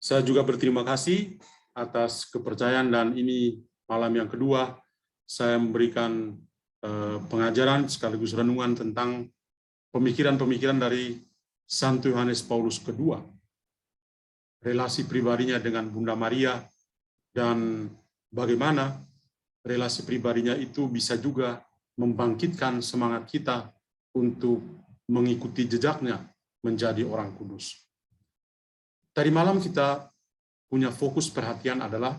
Saya juga berterima kasih atas kepercayaan, dan ini malam yang kedua saya memberikan pengajaran sekaligus renungan tentang pemikiran-pemikiran dari Santo Yohanes Paulus II, relasi pribadinya dengan Bunda Maria, dan bagaimana relasi pribadinya itu bisa juga membangkitkan semangat kita untuk mengikuti jejaknya menjadi orang kudus. Tadi malam kita punya fokus perhatian adalah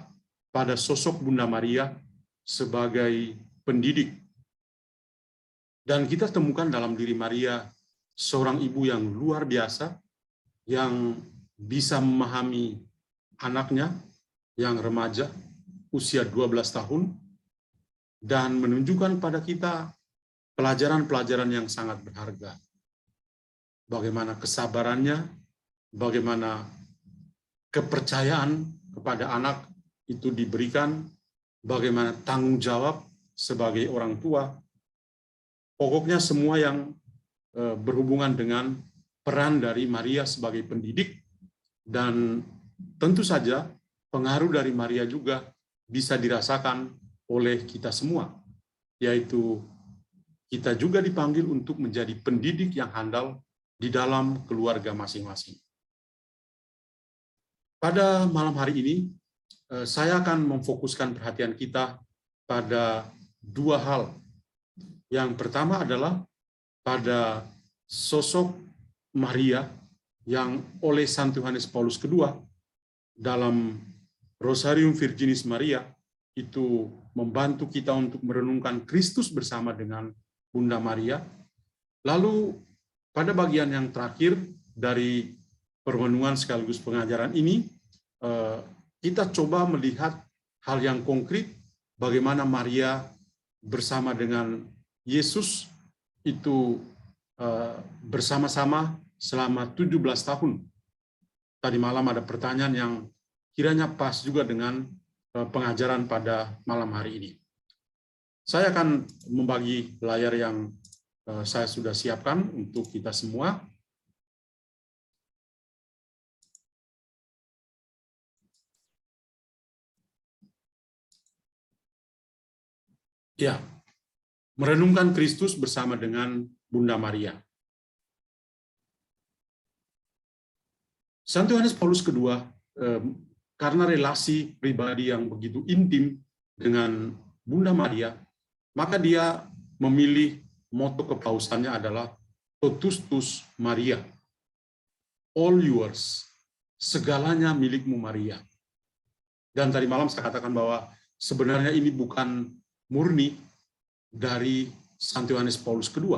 pada sosok Bunda Maria sebagai pendidik. Dan kita temukan dalam diri Maria seorang ibu yang luar biasa, yang bisa memahami anaknya yang remaja, usia 12 tahun, dan menunjukkan pada kita pelajaran-pelajaran yang sangat berharga. Bagaimana kesabarannya, bagaimana kepercayaan kepada anak itu diberikan, bagaimana tanggung jawab sebagai orang tua. Pokoknya semua yang berhubungan dengan peran dari Maria sebagai pendidik, dan tentu saja pengaruh dari Maria juga bisa dirasakan oleh kita semua, yaitu kita juga dipanggil untuk menjadi pendidik yang handal di dalam keluarga masing-masing. Pada malam hari ini, saya akan memfokuskan perhatian kita pada dua hal. Yang pertama adalah pada sosok Maria yang oleh Santo Yohanes Paulus II dalam Rosarium Virginis Maria itu membantu kita untuk merenungkan Kristus bersama dengan Bunda Maria. Lalu pada bagian yang terakhir dari permenungan sekaligus pengajaran ini, kita coba melihat hal yang konkret bagaimana Maria bersama dengan Yesus itu bersama-sama selama 17 tahun. Tadi malam ada pertanyaan yang kiranya pas juga dengan pengajaran pada malam hari ini. Saya akan membagi layar yang saya sudah siapkan untuk kita semua. Ya, merenungkan Kristus bersama dengan Bunda Maria. Santo Yohanes Paulus II, karena relasi pribadi yang begitu intim dengan Bunda Maria, maka dia memilih moto kepausannya adalah Totus Tus Maria, all yours, segalanya milikmu Maria. Dan tadi malam saya katakan bahwa sebenarnya ini bukan murni dari Santo Yohanes Paulus II,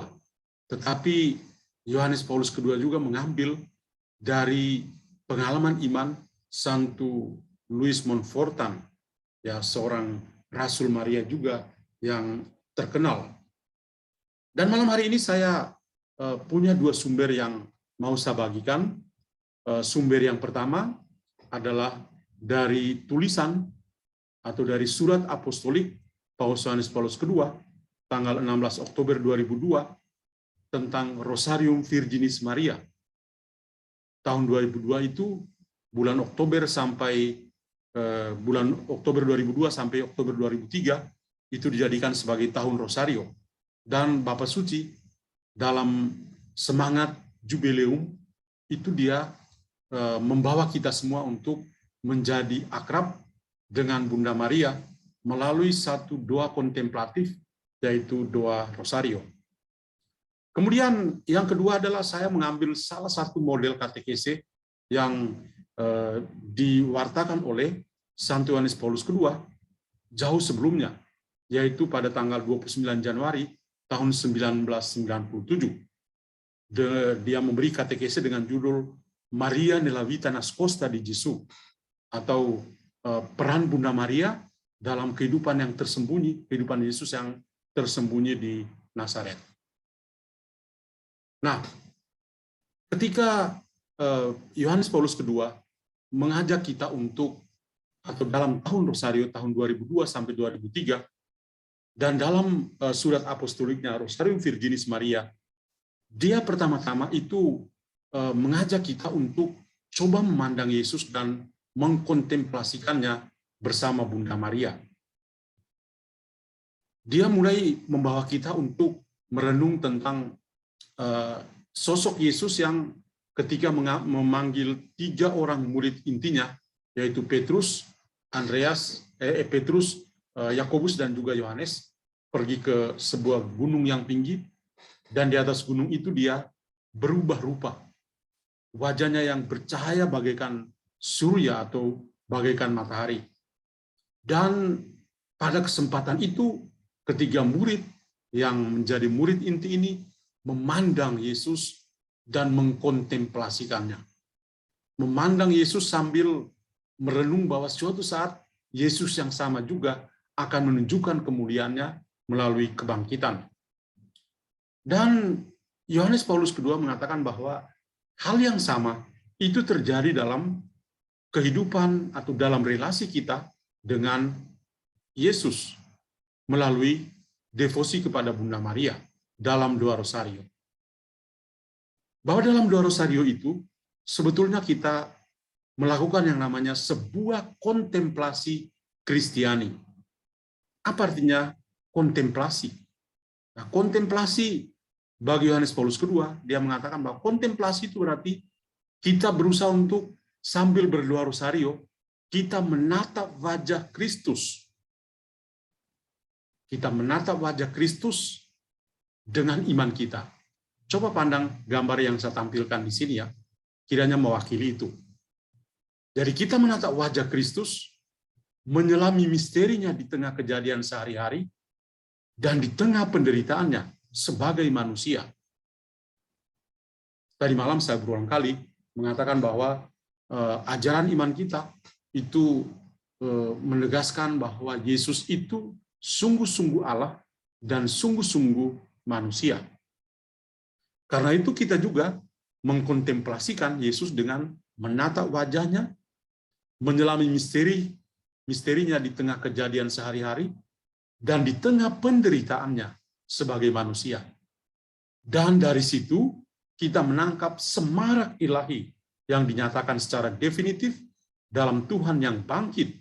tetapi Yohanes Paulus II juga mengambil dari pengalaman iman Santo Louis Montfortan, ya, seorang Rasul Maria juga yang terkenal. Dan malam hari ini saya punya dua sumber yang mau saya bagikan. Sumber yang pertama adalah dari tulisan atau dari surat apostolik Paus Yohanes Paulus II tanggal 16 Oktober 2002 tentang Rosarium Virginis Maria. Tahun 2002 itu bulan Oktober sampai bulan Oktober 2002 sampai Oktober 2003 itu dijadikan sebagai tahun Rosario. Dan Bapak Suci dalam semangat jubileum itu dia membawa kita semua untuk menjadi akrab dengan Bunda Maria melalui satu doa kontemplatif, yaitu doa Rosario. Kemudian yang kedua adalah saya mengambil salah satu model katekese yang diwartakan oleh Santo Yohanes Paulus II jauh sebelumnya, yaitu pada tanggal 29 Januari tahun 1997. Dia memberi katekese dengan judul Maria nella vita nascosta di Gesù, atau peran Bunda Maria dalam kehidupan yang tersembunyi, kehidupan Yesus yang tersembunyi di Nazaret. Nah, ketika Yohanes Paulus II mengajak kita untuk, atau dalam tahun Rosario tahun 2002 sampai 2003, dan dalam surat apostoliknya Rosarium Virginis Maria, dia pertama-tama itu mengajak kita untuk coba memandang Yesus dan mengkontemplasikannya bersama Bunda Maria. Dia mulai membawa kita untuk merenung tentang sosok Yesus yang ketika memanggil 3 orang murid intinya, yaitu Petrus, Yakobus dan juga Yohanes, pergi ke sebuah gunung yang tinggi, dan di atas gunung itu dia berubah rupa. Wajahnya yang bercahaya bagaikan surya atau bagaikan matahari. Dan pada kesempatan itu, ketiga murid yang menjadi murid inti ini memandang Yesus dan mengkontemplasikannya. Memandang Yesus sambil merenung bahwa suatu saat Yesus yang sama juga akan menunjukkan kemuliaannya melalui kebangkitan. Dan Yohanes Paulus II mengatakan bahwa hal yang sama itu terjadi dalam kehidupan atau dalam relasi kita dengan Yesus melalui devosi kepada Bunda Maria dalam Doa Rosario. Bahwa dalam Doa Rosario itu sebetulnya kita melakukan yang namanya sebuah kontemplasi Kristiani. Apa artinya kontemplasi? Nah, kontemplasi bagi Yohanes Paulus II, dia mengatakan bahwa kontemplasi itu berarti kita berusaha untuk sambil berdoa rosario, kita menatap wajah Kristus. Kita menatap wajah Kristus dengan iman kita. Coba pandang gambar yang saya tampilkan di sini ya, kiranya mewakili itu. Jadi kita menatap wajah Kristus, menyelami misterinya di tengah kejadian sehari-hari, dan di tengah penderitaannya sebagai manusia. Tadi malam saya berulang kali mengatakan bahwa ajaran iman kita itu menegaskan bahwa Yesus itu sungguh-sungguh Allah dan sungguh-sungguh manusia. Karena itu kita juga mengkontemplasikan Yesus dengan menatap wajahnya, menyelami misterinya di tengah kejadian sehari-hari, dan di tengah penderitaannya sebagai manusia. Dan dari situ kita menangkap semarak ilahi yang dinyatakan secara definitif dalam Tuhan yang bangkit,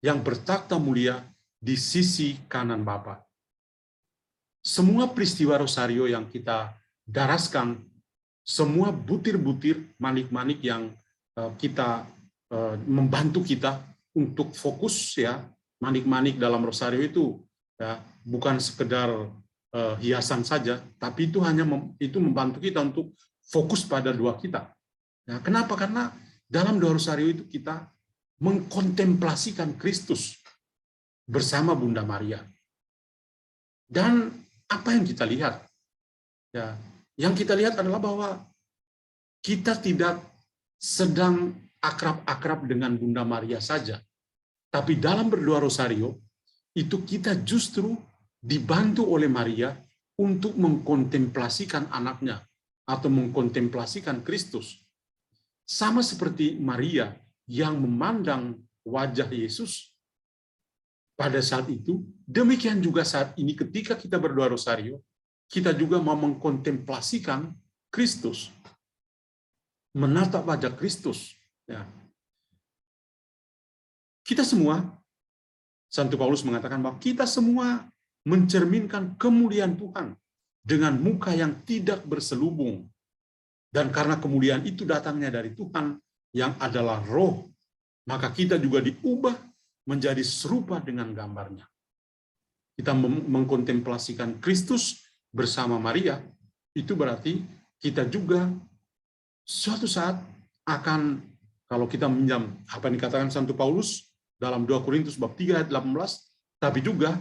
yang bertakhta mulia di sisi kanan Bapa. Semua peristiwa rosario yang kita daraskan, semua butir-butir manik-manik yang kita membantu kita untuk fokus ya, manik-manik dalam rosario itu ya, bukan sekedar hiasan saja, tapi itu hanya itu membantu kita untuk fokus pada doa kita. Nah, kenapa? Karena dalam doa rosario itu kita mengkontemplasikan Kristus bersama Bunda Maria. Dan apa yang kita lihat? Ya, yang kita lihat adalah bahwa kita tidak sedang akrab-akrab dengan Bunda Maria saja, tapi dalam berdoa rosario itu kita justru dibantu oleh Maria untuk mengkontemplasikan anaknya atau mengkontemplasikan Kristus. Sama seperti Maria yang memandang wajah Yesus pada saat itu, demikian juga saat ini ketika kita berdoa rosario, kita juga mau mengkontemplasikan Kristus, menatap wajah Kristus. Ya. Kita semua, Santo Paulus mengatakan bahwa kita semua mencerminkan kemuliaan Tuhan dengan muka yang tidak berselubung. Dan karena kemuliaan itu datangnya dari Tuhan yang adalah roh, maka kita juga diubah menjadi serupa dengan gambarnya. Kita mengkontemplasikan Kristus bersama Maria, itu berarti kita juga suatu saat akan, kalau kita meminjam apa yang dikatakan Santo Paulus dalam 2 Korintus bab 3 ayat 18, tapi juga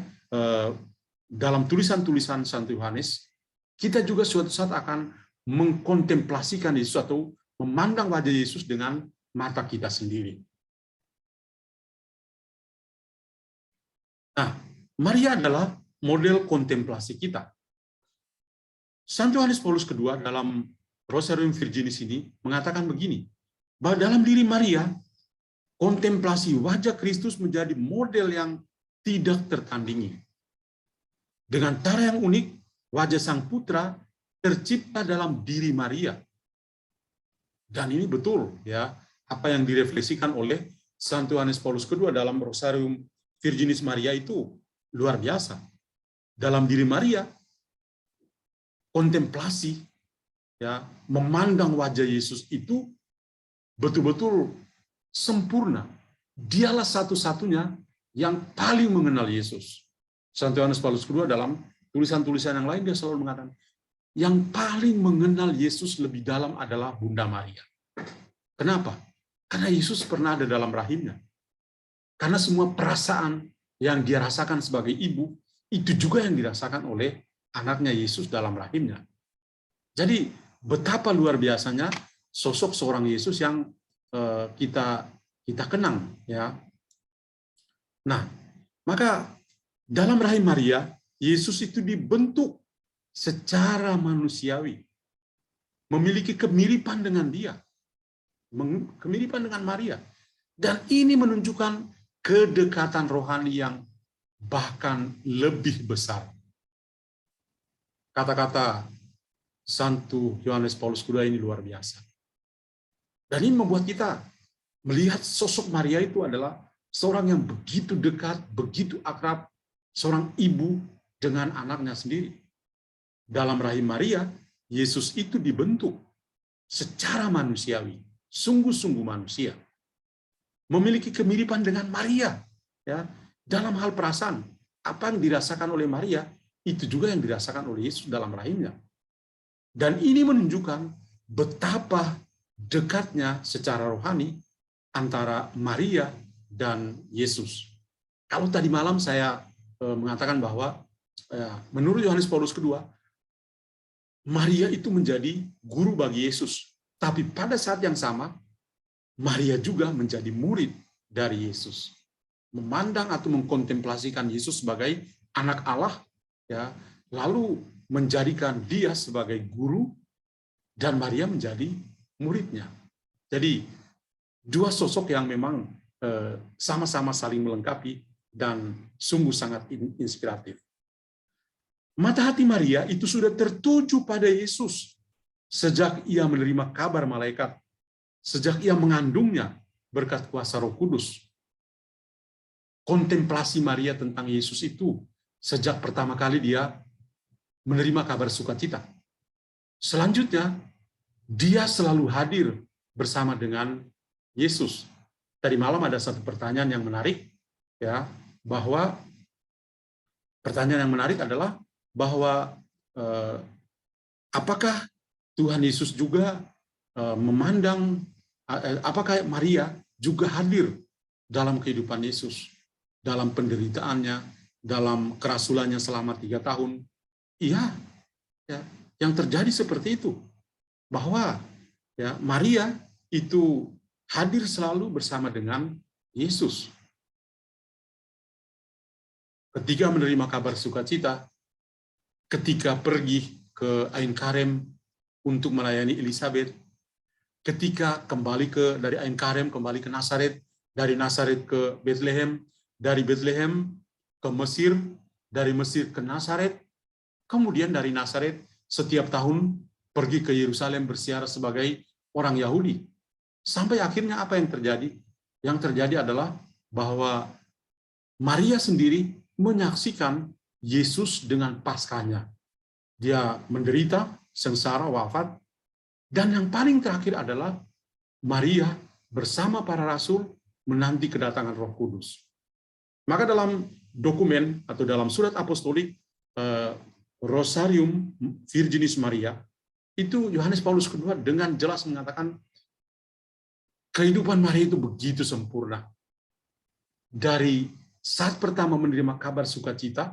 dalam tulisan-tulisan Santo Yohanes, kita juga suatu saat akan mengkontemplasikan Yesus atau memandang wajah Yesus dengan mata kita sendiri. Nah, Maria adalah model kontemplasi kita. Santo Yohanes Paulus II dalam Rosarium Virginis ini mengatakan begini, bahwa dalam diri Maria, kontemplasi wajah Kristus menjadi model yang tidak tertandingi. Dengan cara yang unik, wajah Sang Putra tercipta dalam diri Maria. Dan ini betul ya, apa yang direfleksikan oleh Santo Yohanes Paulus II dalam Rosarium Virginis Maria itu luar biasa. Dalam diri Maria, kontemplasi, ya, memandang wajah Yesus itu betul-betul sempurna. Dialah satu-satunya yang paling mengenal Yesus. Santo Yohanes Paulus II dalam tulisan-tulisan yang lain dia selalu mengatakan, yang paling mengenal Yesus lebih dalam adalah Bunda Maria. Kenapa? Karena Yesus pernah ada dalam rahimnya. Karena semua perasaan yang dia rasakan sebagai ibu, itu juga yang dirasakan oleh anaknya Yesus dalam rahimnya. Jadi betapa luar biasanya sosok seorang Yesus yang kita kenang, ya. Nah, maka dalam rahim Maria, Yesus itu dibentuk secara manusiawi, memiliki kemiripan dengan dia, kemiripan dengan Maria. Dan ini menunjukkan kedekatan rohani yang bahkan lebih besar. Kata-kata Santo Yohanes Paulus II ini luar biasa. Dan ini membuat kita melihat sosok Maria itu adalah seorang yang begitu dekat, begitu akrab, seorang ibu dengan anaknya sendiri. Dalam rahim Maria, Yesus itu dibentuk secara manusiawi, sungguh-sungguh manusia. Memiliki kemiripan dengan Maria, ya, dalam hal perasaan. Apa yang dirasakan oleh Maria, itu juga yang dirasakan oleh Yesus dalam rahimnya. Dan ini menunjukkan betapa dekatnya secara rohani antara Maria dan Yesus. Kalau tadi malam saya mengatakan bahwa menurut Yohanes Paulus II, Maria itu menjadi guru bagi Yesus. Tapi pada saat yang sama, Maria juga menjadi murid dari Yesus. Memandang atau mengkontemplasikan Yesus sebagai anak Allah, ya, lalu menjadikan dia sebagai guru dan Maria menjadi muridnya. Jadi dua sosok yang memang sama-sama saling melengkapi dan sungguh sangat inspiratif. Mata hati Maria itu sudah tertuju pada Yesus sejak ia menerima kabar malaikat, sejak ia mengandungnya berkat kuasa Roh Kudus. Kontemplasi Maria tentang Yesus itu sejak pertama kali dia menerima kabar sukacita. Selanjutnya, dia selalu hadir bersama dengan Yesus. Tadi malam ada satu pertanyaan yang menarik, ya, bahwa pertanyaan yang menarik adalah bahwa apakah Tuhan Yesus juga memandang, apakah Maria juga hadir dalam kehidupan Yesus, dalam penderitaannya, dalam kerasulannya selama 3 tahun? Iya, ya, yang terjadi seperti itu, bahwa ya Maria itu hadir selalu bersama dengan Yesus. Ketika menerima kabar sukacita, ketika pergi ke Ain Karem untuk melayani Elizabeth, ketika kembali dari Ain Karem kembali ke Nazaret, dari Nazaret ke Bethlehem, dari Bethlehem ke Mesir, dari Mesir ke Nazaret, kemudian dari Nazaret setiap tahun pergi ke Yerusalem bersiar sebagai orang Yahudi. Sampai akhirnya apa yang terjadi? Yang terjadi adalah bahwa Maria sendiri menyaksikan Yesus dengan paskahnya. Dia menderita, sengsara, wafat, dan yang paling terakhir adalah Maria bersama para rasul menanti kedatangan Roh Kudus. Maka dalam dokumen atau dalam surat apostolik Rosarium Virginis Maria, itu Yohanes Paulus II dengan jelas mengatakan kehidupan Maria itu begitu sempurna. Dari saat pertama menerima kabar sukacita,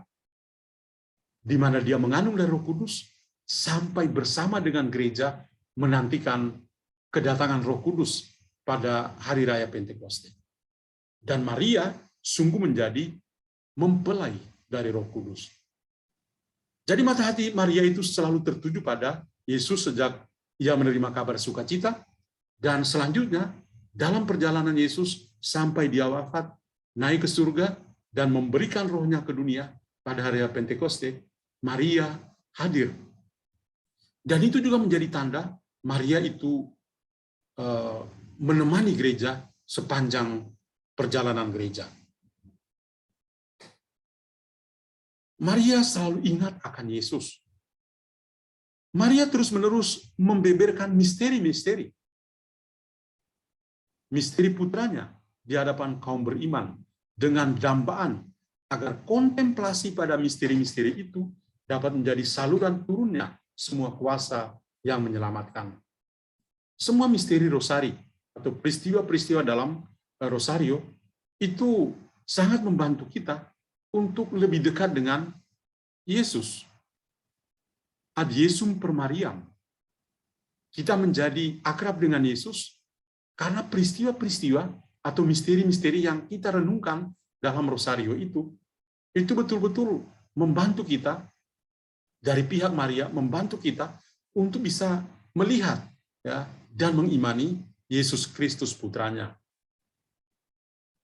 di mana dia mengandung dari Roh Kudus, sampai bersama dengan gereja menantikan kedatangan Roh Kudus pada hari raya Pentakosta. Dan Maria sungguh menjadi mempelai dari Roh Kudus. Jadi mata hati Maria itu selalu tertuju pada Yesus sejak ia menerima kabar sukacita, dan selanjutnya dalam perjalanan Yesus sampai dia wafat, naik ke surga, dan memberikan rohnya ke dunia pada hari Pentakoste, Maria hadir. Dan itu juga menjadi tanda Maria itu menemani gereja sepanjang perjalanan gereja. Maria selalu ingat akan Yesus. Maria terus-menerus membeberkan misteri-misteri. Misteri putranya di hadapan kaum beriman dengan dambaan agar kontemplasi pada misteri-misteri itu dapat menjadi saluran turunnya semua kuasa yang menyelamatkan. Semua misteri rosari atau peristiwa-peristiwa dalam rosario itu sangat membantu kita untuk lebih dekat dengan Yesus. Ad Jesum per Mariam. Kita menjadi akrab dengan Yesus karena peristiwa-peristiwa atau misteri-misteri yang kita renungkan dalam rosario itu betul-betul membantu kita dari pihak Maria, membantu kita untuk bisa melihat ya dan mengimani Yesus Kristus putranya.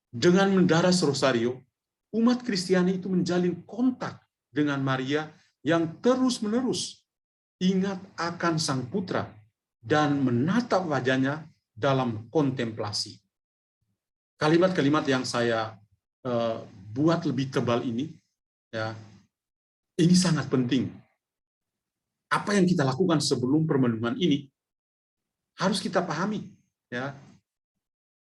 Dengan mendaras rosario, umat Kristiani itu menjalin kontak dengan Maria yang terus-menerus ingat akan Sang Putra dan menatap wajahnya dalam kontemplasi. Kalimat-kalimat yang saya buat lebih tebal ini, ya, ini sangat penting. Apa yang kita lakukan sebelum permenungan ini harus kita pahami, ya,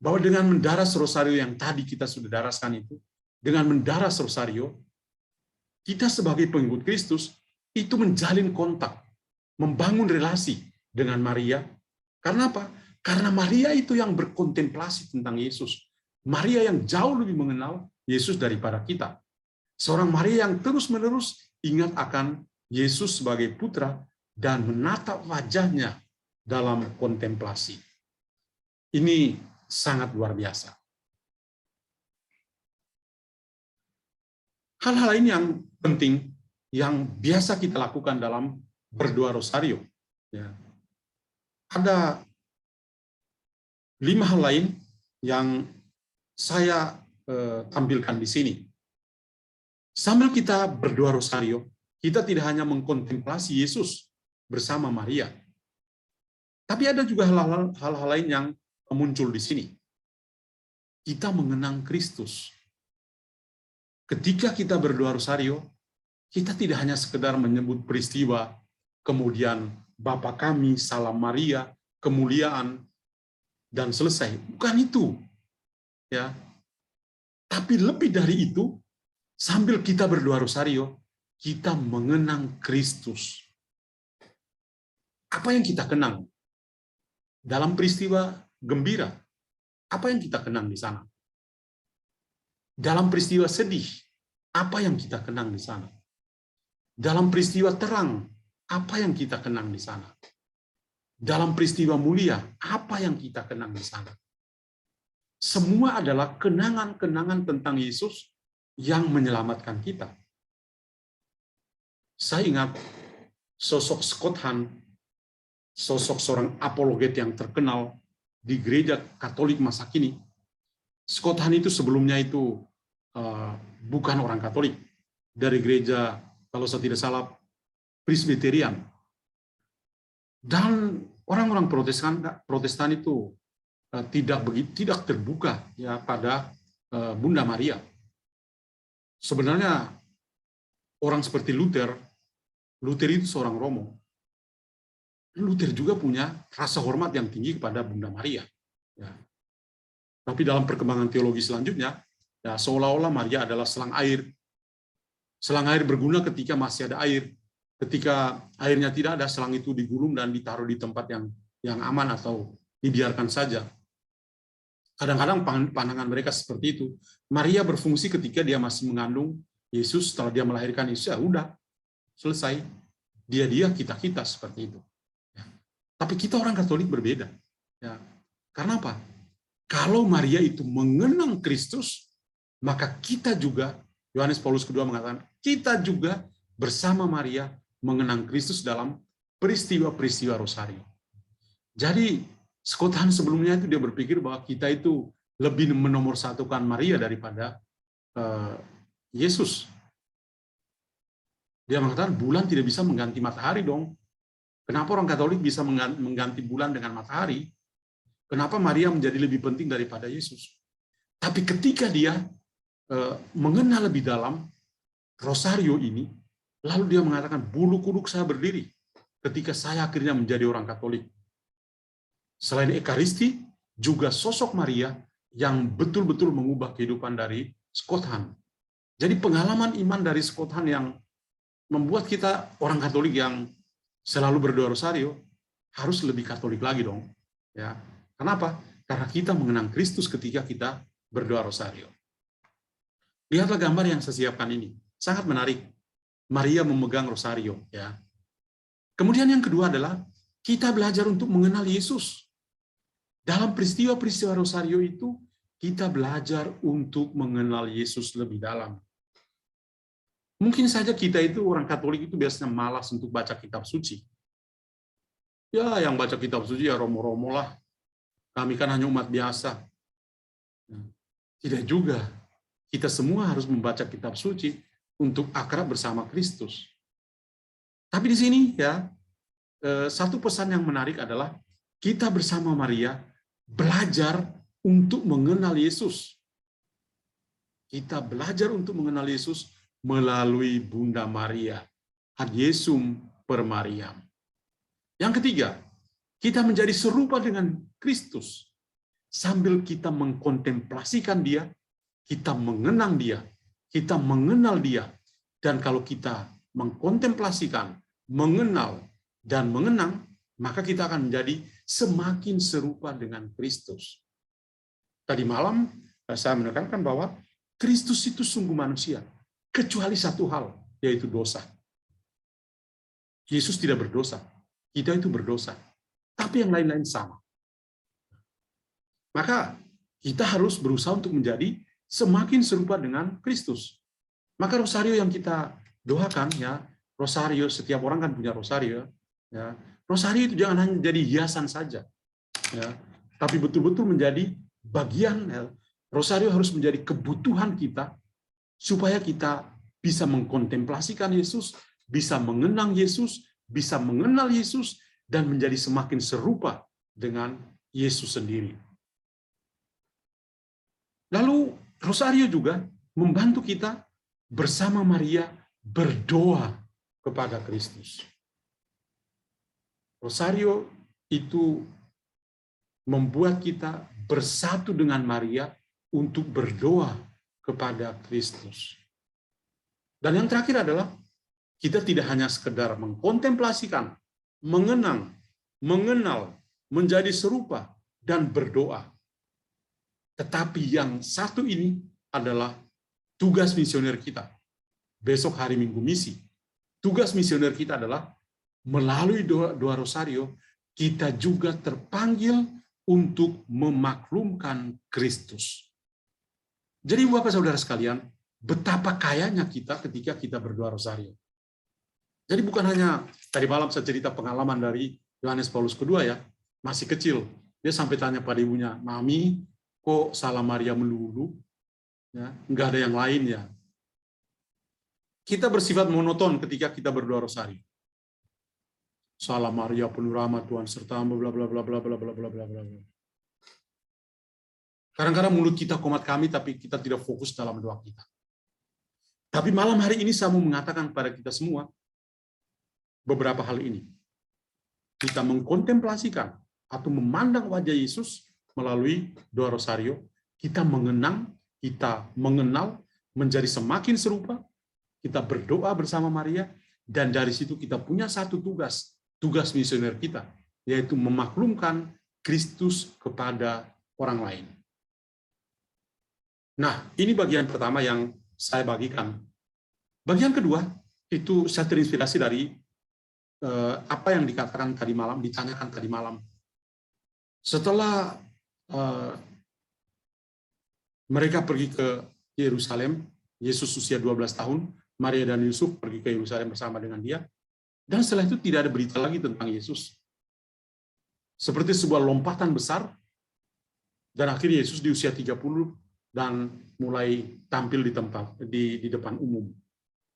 bahwa dengan mendaras rosario yang tadi kita sudah daraskan itu, dengan mendaras rosario, kita sebagai pengikut Kristus itu menjalin kontak, membangun relasi dengan Maria. Karena apa? Karena Maria itu yang berkontemplasi tentang Yesus. Maria yang jauh lebih mengenal Yesus daripada kita. Seorang Maria yang terus-menerus ingat akan Yesus sebagai putra dan menatap wajahnya dalam kontemplasi. Ini sangat luar biasa. Hal-hal ini yang penting, yang biasa kita lakukan dalam berdoa rosario. Ya. Ada 5 hal lain yang saya tampilkan di sini. Sambil kita berdoa rosario, kita tidak hanya mengkontemplasi Yesus bersama Maria, tapi ada juga hal-hal lain yang muncul di sini. Kita mengenang Kristus. Ketika kita berdoa rosario, kita tidak hanya sekedar menyebut peristiwa, kemudian Bapa kami, salam Maria, kemuliaan, dan selesai. Bukan itu. Ya. Tapi lebih dari itu, sambil kita berdoa rosario, kita mengenang Kristus. Apa yang kita kenang? Dalam peristiwa gembira, apa yang kita kenang di sana? Dalam peristiwa sedih, apa yang kita kenang di sana? Dalam peristiwa terang, apa yang kita kenang di sana? Dalam peristiwa mulia, apa yang kita kenang di sana? Semua adalah kenangan-kenangan tentang Yesus yang menyelamatkan kita. Saya ingat sosok Scott Hahn, sosok seorang apologet yang terkenal di gereja Katolik masa kini. Scott Hahn itu sebelumnya itu bukan orang Katolik, dari gereja, kalau saya tidak salah, Presbyterian. Dan orang-orang Protestan itu tidak terbuka ya pada Bunda Maria. Sebenarnya orang seperti Luther itu seorang Romo. Luther juga punya rasa hormat yang tinggi kepada Bunda Maria. Ya. Tapi dalam perkembangan teologi selanjutnya, ya, seolah-olah Maria adalah selang air. Selang air berguna ketika masih ada air. Ketika airnya tidak ada, selang itu digulung dan ditaruh di tempat yang aman atau dibiarkan saja. Kadang-kadang pandangan mereka seperti itu. Maria berfungsi ketika dia masih mengandung Yesus, setelah dia melahirkan Yesus, ya udah, selesai. Dia, kita seperti itu. Ya. Tapi kita orang Katolik berbeda. Ya. Karena apa? Kalau Maria itu mengenang Kristus, maka kita juga, Yohanes Paulus II mengatakan, kita juga bersama Maria mengenang Kristus dalam peristiwa-peristiwa rosario. Jadi, Scott Hahn sebelumnya itu dia berpikir bahwa kita itu lebih menomorsatukan Maria daripada Yesus. Dia mengatakan bulan tidak bisa mengganti matahari dong. Kenapa orang Katolik bisa mengganti bulan dengan matahari? Kenapa Maria menjadi lebih penting daripada Yesus? Tapi ketika dia mengenal lebih dalam rosario ini, lalu dia mengatakan, bulu kuduk saya berdiri ketika saya akhirnya menjadi orang Katolik. Selain Ekaristi, juga sosok Maria yang betul-betul mengubah kehidupan dari Scott Hahn. Jadi pengalaman iman dari Scott Hahn yang membuat kita orang Katolik yang selalu berdoa rosario harus lebih Katolik lagi dong. Ya, kenapa? Karena kita mengenang Kristus ketika kita berdoa rosario. Lihatlah gambar yang saya siapkan ini, sangat menarik. Maria memegang rosario. Ya. Kemudian yang kedua adalah kita belajar untuk mengenal Yesus. Dalam peristiwa-peristiwa rosario itu, kita belajar untuk mengenal Yesus lebih dalam. Mungkin saja kita itu orang Katolik itu biasanya malas untuk baca kitab suci. Ya, yang baca kitab suci ya romo-romo lah. Kami kan hanya umat biasa. Tidak juga. Kita semua harus membaca kitab suci untuk akrab bersama Kristus. Tapi di sini ya, satu pesan yang menarik adalah kita bersama Maria belajar untuk mengenal Yesus. Kita belajar untuk mengenal Yesus melalui Bunda Maria, ad Jesum per Mariam. Yang ketiga, kita menjadi serupa dengan Kristus sambil kita mengkontemplasikan Dia, kita mengenang Dia, kita mengenal Dia, dan kalau kita mengkontemplasikan, mengenal, dan mengenang, maka kita akan menjadi semakin serupa dengan Kristus. Tadi malam saya menekankan bahwa Kristus itu sungguh manusia, kecuali satu hal, yaitu dosa. Yesus tidak berdosa, kita itu berdosa, tapi yang lain-lain sama. Maka kita harus berusaha untuk menjadi semakin serupa dengan Kristus. Maka rosario yang kita doakan, ya, rosario, setiap orang kan punya rosario, ya. Rosario itu jangan hanya jadi hiasan saja, ya, tapi betul-betul menjadi bagian. Ya, rosario harus menjadi kebutuhan kita supaya kita bisa mengkontemplasikan Yesus, bisa mengenang Yesus, bisa mengenal Yesus, dan menjadi semakin serupa dengan Yesus sendiri. Lalu rosario juga membantu kita bersama Maria berdoa kepada Kristus. Rosario itu membuat kita bersatu dengan Maria untuk berdoa kepada Kristus. Dan yang terakhir adalah kita tidak hanya sekedar mengkontemplasikan, mengenang, mengenal, menjadi serupa, dan berdoa. Tetapi yang satu ini adalah tugas misioner kita. Besok hari Minggu misi. Tugas misioner kita adalah melalui doa rosario, kita juga terpanggil untuk memaklumkan Kristus. Jadi Bapak Saudara sekalian, betapa kayanya kita ketika kita berdoa rosario. Jadi bukan hanya, tadi malam saya cerita pengalaman dari Yohanes Paulus II ya, masih kecil. Dia sampai tanya pada ibunya, Mami, kok Salam Maria melulu? Ya, nggak ada yang lain ya. Kita bersifat monoton ketika kita berdoa rosario. Salam Maria penuh rahmat Tuhan sertamu, bla bla bla bla bla bla bla bla bla. Kadang-kadang mulut kita komat kami, tapi kita tidak fokus dalam doa kita. Tapi malam hari ini saya mau mengatakan kepada kita semua beberapa hal ini. Kita mengkontemplasikan atau memandang wajah Yesus melalui doa rosario, kita mengenang, kita mengenal, menjadi semakin serupa, kita berdoa bersama Maria, dan dari situ kita punya satu tugas misioner kita, yaitu memaklumkan Kristus kepada orang lain. Nah, ini bagian pertama yang saya bagikan. Bagian kedua, itu saya terinspirasi dari apa yang dikatakan tadi malam, ditanyakan tadi malam. Setelah mereka pergi ke Yerusalem, Yesus usia 12 tahun, Maria dan Yusuf pergi ke Yerusalem bersama dengan dia, dan setelah itu tidak ada berita lagi tentang Yesus. Seperti sebuah lompatan besar, dan akhirnya Yesus di usia 30 dan mulai tampil di depan umum.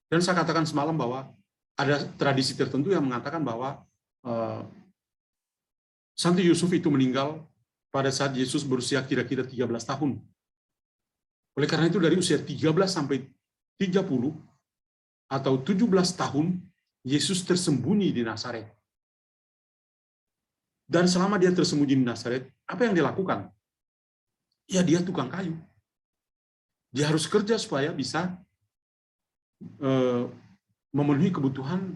Dan saya katakan semalam bahwa ada tradisi tertentu yang mengatakan bahwa Santo Yusuf itu meninggal pada saat Yesus berusia kira-kira 13 tahun. Oleh karena itu dari usia 13 sampai 30 atau 17 tahun, Yesus tersembunyi di Nazaret. Dan selama dia tersembunyi di Nazaret, apa yang dia lakukan? Ya, dia tukang kayu. Dia harus kerja supaya bisa memenuhi kebutuhan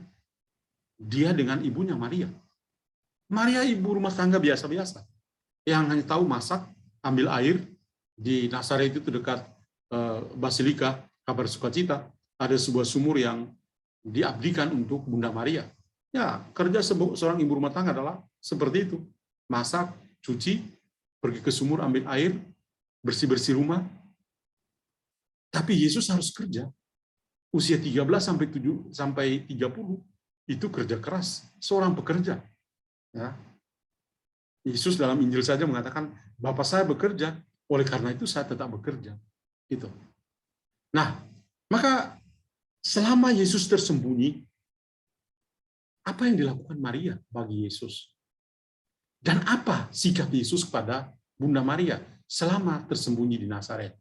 dia dengan ibunya Maria. Maria ibu rumah tangga biasa-biasa, yang hanya tahu masak, ambil air. Di Nazaret itu dekat Basilika, Kabar Sukacita, ada sebuah sumur yang diabdikan untuk Bunda Maria. Ya, kerja seorang ibu rumah tangga adalah seperti itu. Masak, cuci, pergi ke sumur, ambil air, bersih-bersih rumah. Tapi Yesus harus kerja. Usia 13 sampai 30 itu kerja keras, seorang pekerja. Ya. Yesus dalam Injil saja mengatakan, Bapa saya bekerja, oleh karena itu saya tetap bekerja. Gitu. Nah, maka selama Yesus tersembunyi, apa yang dilakukan Maria bagi Yesus? Dan apa sikap Yesus kepada Bunda Maria selama tersembunyi di Nazaret?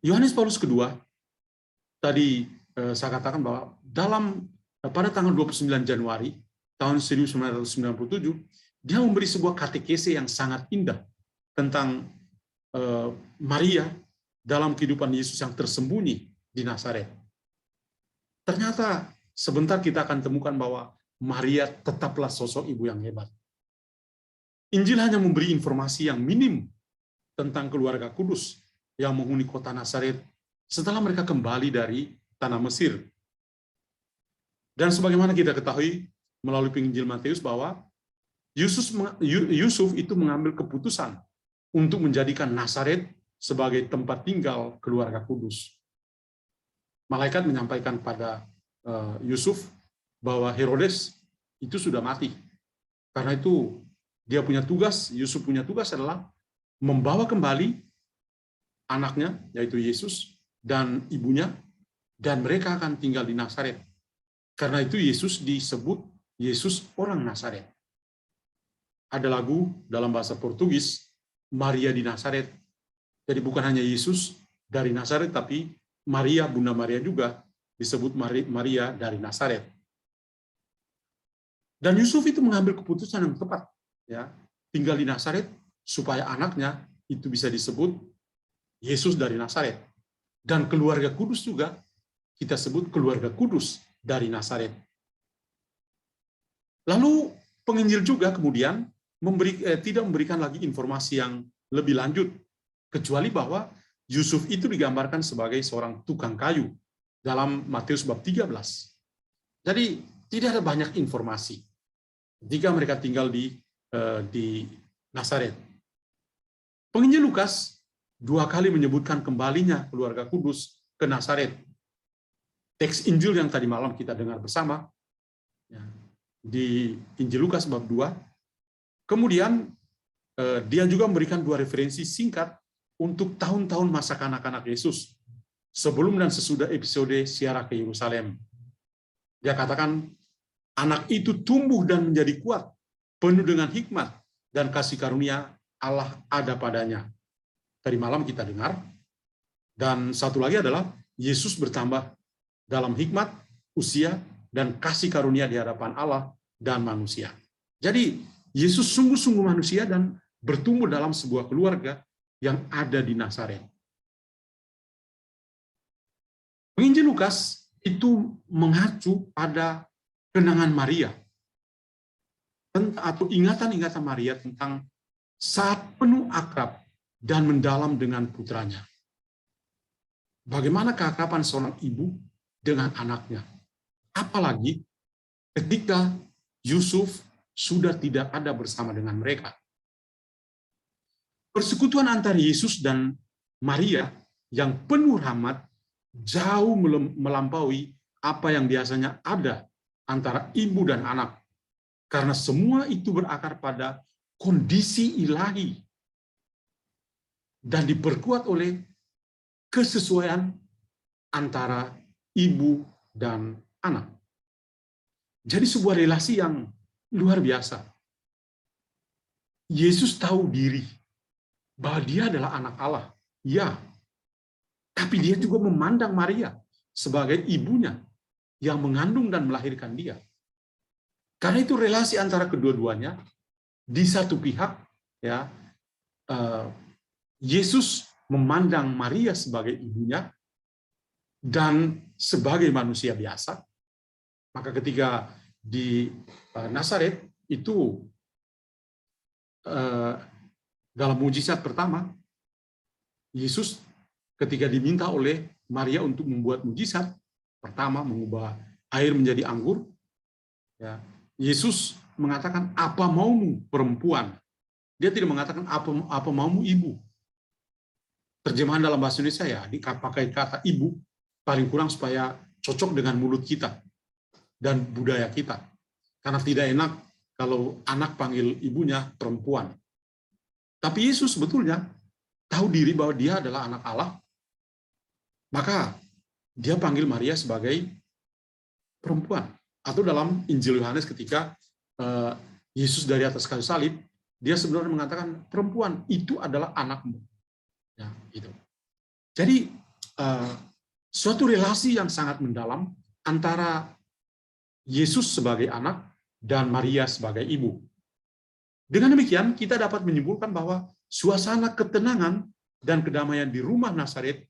Yohanes Paulus kedua, tadi saya katakan bahwa pada tanggal 29 Januari tahun 1997, dia memberi sebuah katekese yang sangat indah tentang Maria dalam kehidupan Yesus yang tersembunyi di Nazaret. Ternyata sebentar kita akan temukan bahwa Maria tetaplah sosok ibu yang hebat. Injil hanya memberi informasi yang minim tentang keluarga kudus yang menghuni kota Nazaret setelah mereka kembali dari tanah Mesir. Dan sebagaimana kita ketahui melalui penginjil Matius bahwa Yusuf itu mengambil keputusan untuk menjadikan Nazaret sebagai tempat tinggal keluarga kudus. Malaikat menyampaikan pada Yusuf bahwa Herodes itu sudah mati. Karena itu Yusuf punya tugas adalah membawa kembali anaknya, yaitu Yesus, dan ibunya, dan mereka akan tinggal di Nazaret. Karena itu Yesus disebut Yesus orang Nazaret. Ada lagu dalam bahasa Portugis, Maria di Nazaret. Jadi bukan hanya Yesus dari Nazaret, tapi Maria, Bunda Maria juga disebut Maria dari Nazaret. Dan Yusuf itu mengambil keputusan yang tepat, ya, tinggal di Nazaret supaya anaknya itu bisa disebut Yesus dari Nazaret. Dan keluarga kudus juga kita sebut keluarga kudus dari Nazaret. Lalu penginjil juga kemudian tidak memberikan lagi informasi yang lebih lanjut, kecuali bahwa Yusuf itu digambarkan sebagai seorang tukang kayu dalam Matius bab 13. Jadi tidak ada banyak informasi ketika mereka tinggal di Nazaret. Penginjil Lukas 2 kali menyebutkan kembalinya keluarga kudus ke Nazaret. Teks Injil yang tadi malam kita dengar bersama, ya, di Injil Lukas bab 2. Kemudian dia juga memberikan 2 referensi singkat untuk tahun-tahun masa kanak-kanak Yesus, sebelum dan sesudah episode ziarah ke Yerusalem. Dia katakan, anak itu tumbuh dan menjadi kuat, penuh dengan hikmat dan kasih karunia Allah ada padanya. Tadi malam kita dengar. Dan satu lagi adalah Yesus bertambah dalam hikmat, usia, dan kasih karunia di hadapan Allah dan manusia. Jadi Yesus sungguh-sungguh manusia dan bertumbuh dalam sebuah keluarga yang ada di Nazaret. Penginjil Lukas itu mengacu pada kenangan Maria atau ingatan-ingatan Maria tentang saat penuh akrab dan mendalam dengan putranya. Bagaimana keakraban seorang ibu dengan anaknya? Apalagi ketika Yusuf sudah tidak ada bersama dengan mereka. Persekutuan antara Yesus dan Maria yang penuh rahmat jauh melampaui apa yang biasanya ada antara ibu dan anak. Karena semua itu berakar pada kondisi ilahi dan diperkuat oleh kesesuaian antara ibu dan anak. Jadi sebuah relasi yang luar biasa. Yesus tahu diri bahwa dia adalah anak Allah. Ya, tapi dia juga memandang Maria sebagai ibunya yang mengandung dan melahirkan dia. Karena itu relasi antara kedua-duanya, di satu pihak ya, Yesus memandang Maria sebagai ibunya dan sebagai manusia biasa. Maka ketika di Nazaret itu dalam mujizat pertama, Yesus ketika diminta oleh Maria untuk membuat mujizat pertama, mengubah air menjadi anggur, ya, Yesus mengatakan, apa maumu perempuan? Dia tidak mengatakan apa maumu ibu. Terjemahan dalam bahasa Indonesia ya dipakai kata ibu paling kurang supaya cocok dengan mulut kita dan budaya kita. Karena tidak enak kalau anak panggil ibunya perempuan. Tapi Yesus sebetulnya tahu diri bahwa dia adalah anak Allah, maka dia panggil Maria sebagai perempuan. Atau dalam Injil Yohanes ketika Yesus dari atas kayu salib, dia sebenarnya mengatakan, perempuan itu adalah anakmu. Ya, gitu. Jadi suatu relasi yang sangat mendalam antara Yesus sebagai anak dan Maria sebagai ibu. Dengan demikian kita dapat menyimpulkan bahwa suasana ketenangan dan kedamaian di rumah Nazaret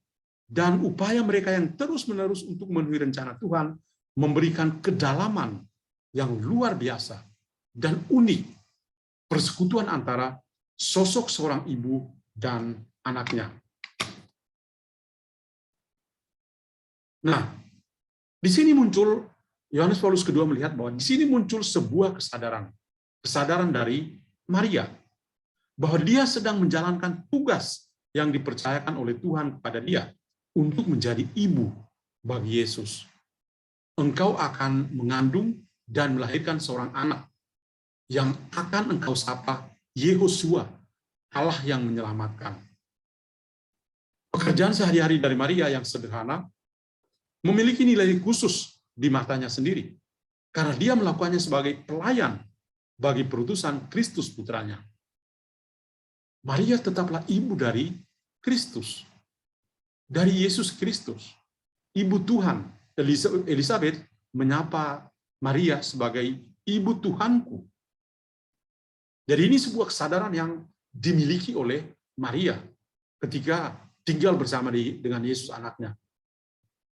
dan upaya mereka yang terus-menerus untuk memenuhi rencana Tuhan memberikan kedalaman yang luar biasa dan unik persekutuan antara sosok seorang ibu dan anaknya. Nah, di sini muncul, Yohanes Paulus II melihat bahwa di sini muncul sebuah kesadaran dari Maria, bahwa dia sedang menjalankan tugas yang dipercayakan oleh Tuhan kepada dia untuk menjadi ibu bagi Yesus. Engkau akan mengandung dan melahirkan seorang anak yang akan engkau sapa Yehosua, Allah yang menyelamatkan. Pekerjaan sehari-hari dari Maria yang sederhana memiliki nilai khusus di matanya sendiri, karena dia melakukannya sebagai pelayan bagi perutusan Kristus putranya. Maria tetaplah ibu dari Kristus, dari Yesus Kristus. Ibu Tuhan, Elizabeth menyapa Maria sebagai ibu Tuhanku. Jadi ini sebuah kesadaran yang dimiliki oleh Maria ketika tinggal bersama dengan Yesus anaknya.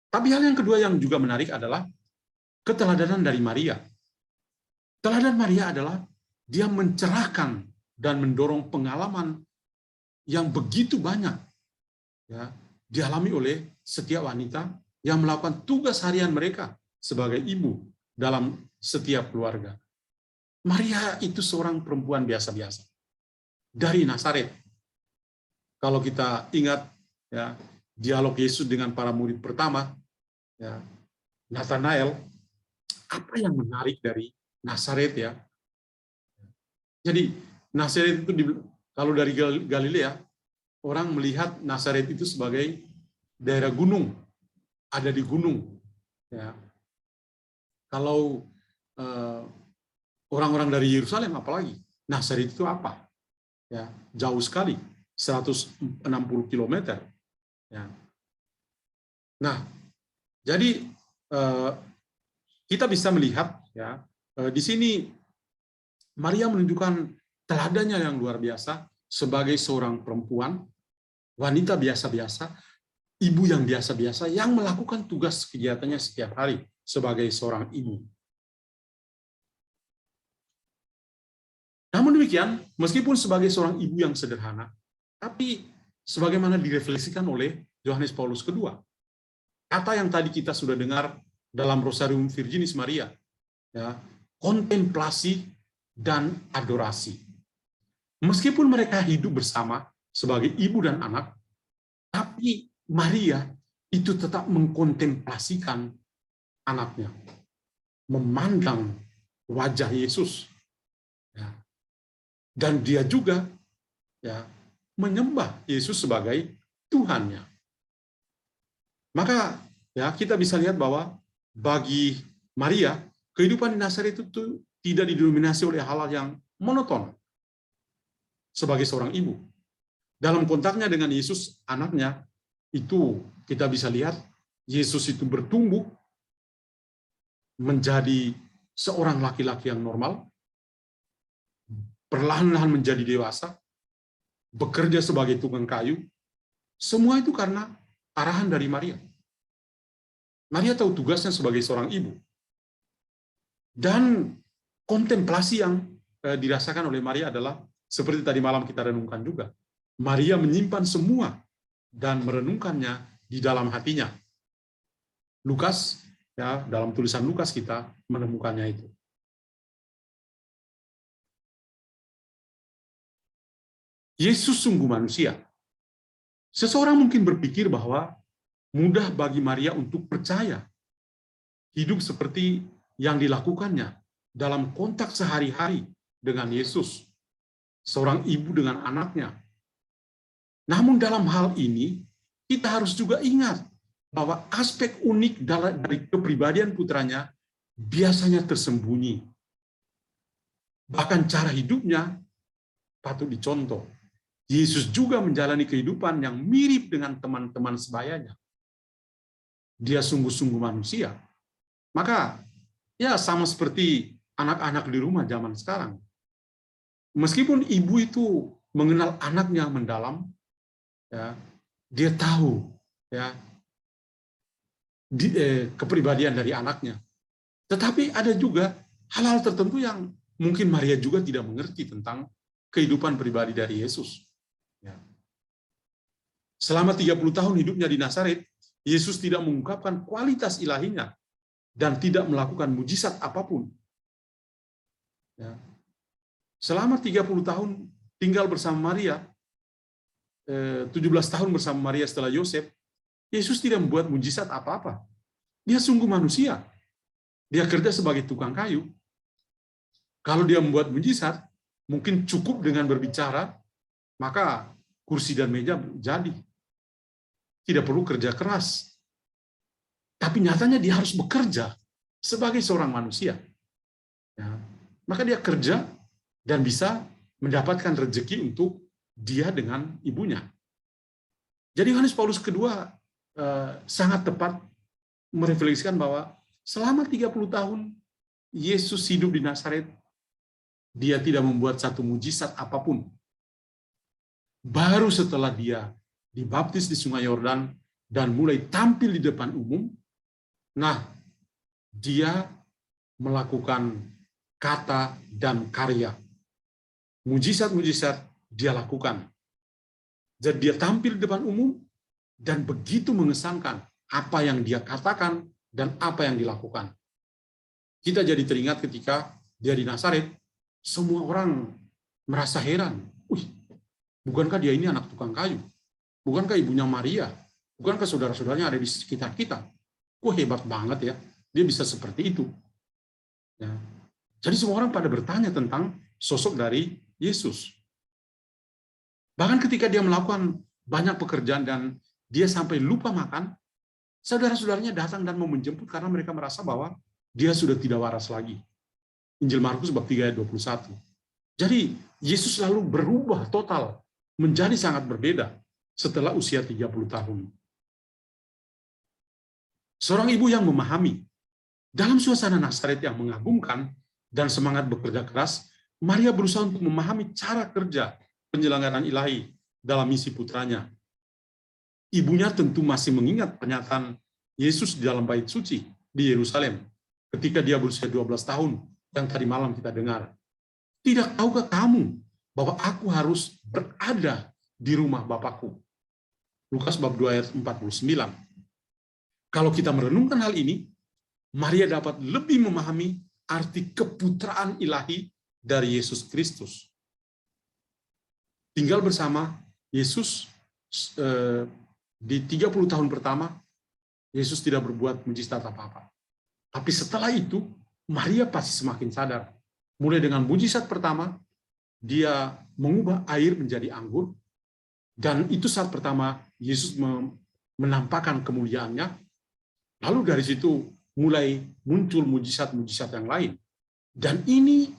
Tapi hal yang kedua yang juga menarik adalah keteladanan dari Maria. Teladan Maria adalah dia mencerahkan dan mendorong pengalaman yang begitu banyak ya, dialami oleh setiap wanita yang melakukan tugas harian mereka sebagai ibu dalam setiap keluarga. Maria itu seorang perempuan biasa-biasa dari Nazaret. Kalau kita ingat ya, dialog Yesus dengan para murid pertama, ya, Nathanael, apa yang menarik dari Nazaret ya? Jadi Nazaret itu kalau dari Galilea, orang melihat Nazaret itu sebagai daerah gunung, ada di gunung. Ya. Kalau orang-orang dari Yerusalem apalagi, Nazaret itu apa? Ya, jauh sekali, 160 km. Ya. Nah, jadi kita bisa melihat ya di sini Maria menunjukkan teladannya yang luar biasa sebagai seorang perempuan, wanita biasa-biasa, ibu yang biasa-biasa yang melakukan tugas kegiatannya setiap hari sebagai seorang ibu. Namun demikian, meskipun sebagai seorang ibu yang sederhana, tapi sebagaimana direfleksikan oleh Yohanes Paulus II, kata yang tadi kita sudah dengar dalam Rosarium Virginis Maria, ya, kontemplasi dan adorasi. Meskipun mereka hidup bersama sebagai ibu dan anak, tapi Maria itu tetap mengkontemplasikan anaknya, memandang wajah Yesus, ya. Dan dia juga ya menyembah Yesus sebagai Tuhannya. Maka ya kita bisa lihat bahwa bagi Maria, kehidupan di Nazaret itu tidak didominasi oleh hal-hal yang monoton sebagai seorang ibu. dalam kontaknya dengan Yesus, anaknya, itu kita bisa lihat Yesus itu bertumbuh menjadi seorang laki-laki yang normal, perlahan-lahan menjadi dewasa, bekerja sebagai tukang kayu. Semua itu karena arahan dari Maria. Maria tahu tugasnya sebagai seorang ibu. Dan kontemplasi yang dirasakan oleh Maria adalah seperti tadi malam kita renungkan juga. Maria menyimpan semua dan merenungkannya di dalam hatinya. Lukas, ya, dalam tulisan Lukas kita menemukannya itu. Yesus sungguh manusia. Seseorang mungkin berpikir bahwa mudah bagi Maria untuk percaya hidup seperti yang dilakukannya dalam kontak sehari-hari dengan Yesus, seorang ibu dengan anaknya. Namun dalam hal ini, kita harus juga ingat bahwa aspek unik dari kepribadian putranya biasanya tersembunyi. Bahkan cara hidupnya patut dicontoh. Yesus juga menjalani kehidupan yang mirip dengan teman-teman sebayanya. Dia sungguh-sungguh manusia. Maka, ya sama seperti anak-anak di rumah zaman sekarang. Meskipun ibu itu mengenal anaknya mendalam, ya, dia tahu ya kepribadian dari anaknya. Tetapi ada juga hal-hal tertentu yang mungkin Maria juga tidak mengerti tentang kehidupan pribadi dari Yesus. Ya. Selama 30 tahun hidupnya di Nazaret, Yesus tidak mengungkapkan kualitas ilahinya dan tidak melakukan mujizat apapun. Ya. Selama 30 tahun tinggal bersama Maria, 17 tahun bersama Maria setelah Yosef, Yesus tidak membuat mujizat apa-apa. Dia sungguh manusia. Dia kerja sebagai tukang kayu. Kalau dia membuat mujizat, mungkin cukup dengan berbicara, maka kursi dan meja jadi. Tidak perlu kerja keras. Tapi nyatanya dia harus bekerja sebagai seorang manusia. Ya. Maka dia kerja dan bisa mendapatkan rezeki untuk dia dengan ibunya. Jadi Yohanes Paulus kedua sangat tepat merefleksikan bahwa selama 30 tahun Yesus hidup di Nazaret, dia tidak membuat satu mujizat apapun. Baru setelah dia dibaptis di Sungai Yordan dan mulai tampil di depan umum, nah, dia melakukan kata dan karya. Mujizat-mujizat dia lakukan. Jadi dia tampil di depan umum dan begitu mengesankan apa yang dia katakan dan apa yang dilakukan. Kita jadi teringat ketika dia di Nazaret, semua orang merasa heran. Bukankah dia ini anak tukang kayu? Bukankah ibunya Maria? Bukankah saudara-saudaranya ada di sekitar kita? Hebat banget ya, dia bisa seperti itu. Ya. Jadi semua orang pada bertanya tentang sosok dari Yesus. Bahkan ketika dia melakukan banyak pekerjaan dan dia sampai lupa makan, saudara-saudaranya datang dan mau menjemput karena mereka merasa bahwa dia sudah tidak waras lagi. Injil Markus bab 3 ayat 21. Jadi Yesus lalu berubah total menjadi sangat berbeda setelah usia 30 tahun. Seorang ibu yang memahami, dalam suasana Nazaret yang mengagumkan dan semangat bekerja keras, Maria berusaha untuk memahami cara kerja penyelenggaraan ilahi dalam misi putranya. Ibunya tentu masih mengingat pernyataan Yesus di dalam bait suci di Yerusalem ketika dia berusia 12 tahun yang tadi malam kita dengar. Tidak tahukah kamu bahwa aku harus berada di rumah Bapakku? Lukas bab 2 ayat 49. Kalau kita merenungkan hal ini, Maria dapat lebih memahami arti keputraan ilahi dari Yesus Kristus. Tinggal bersama Yesus di 30 tahun pertama, Yesus tidak berbuat mujizat apa-apa. Tapi setelah itu, Maria pasti semakin sadar. Mulai dengan mujizat pertama, dia mengubah air menjadi anggur, dan itu saat pertama Yesus menampakkan kemuliaannya. Lalu dari situ mulai muncul mujizat-mujizat yang lain. Dan ini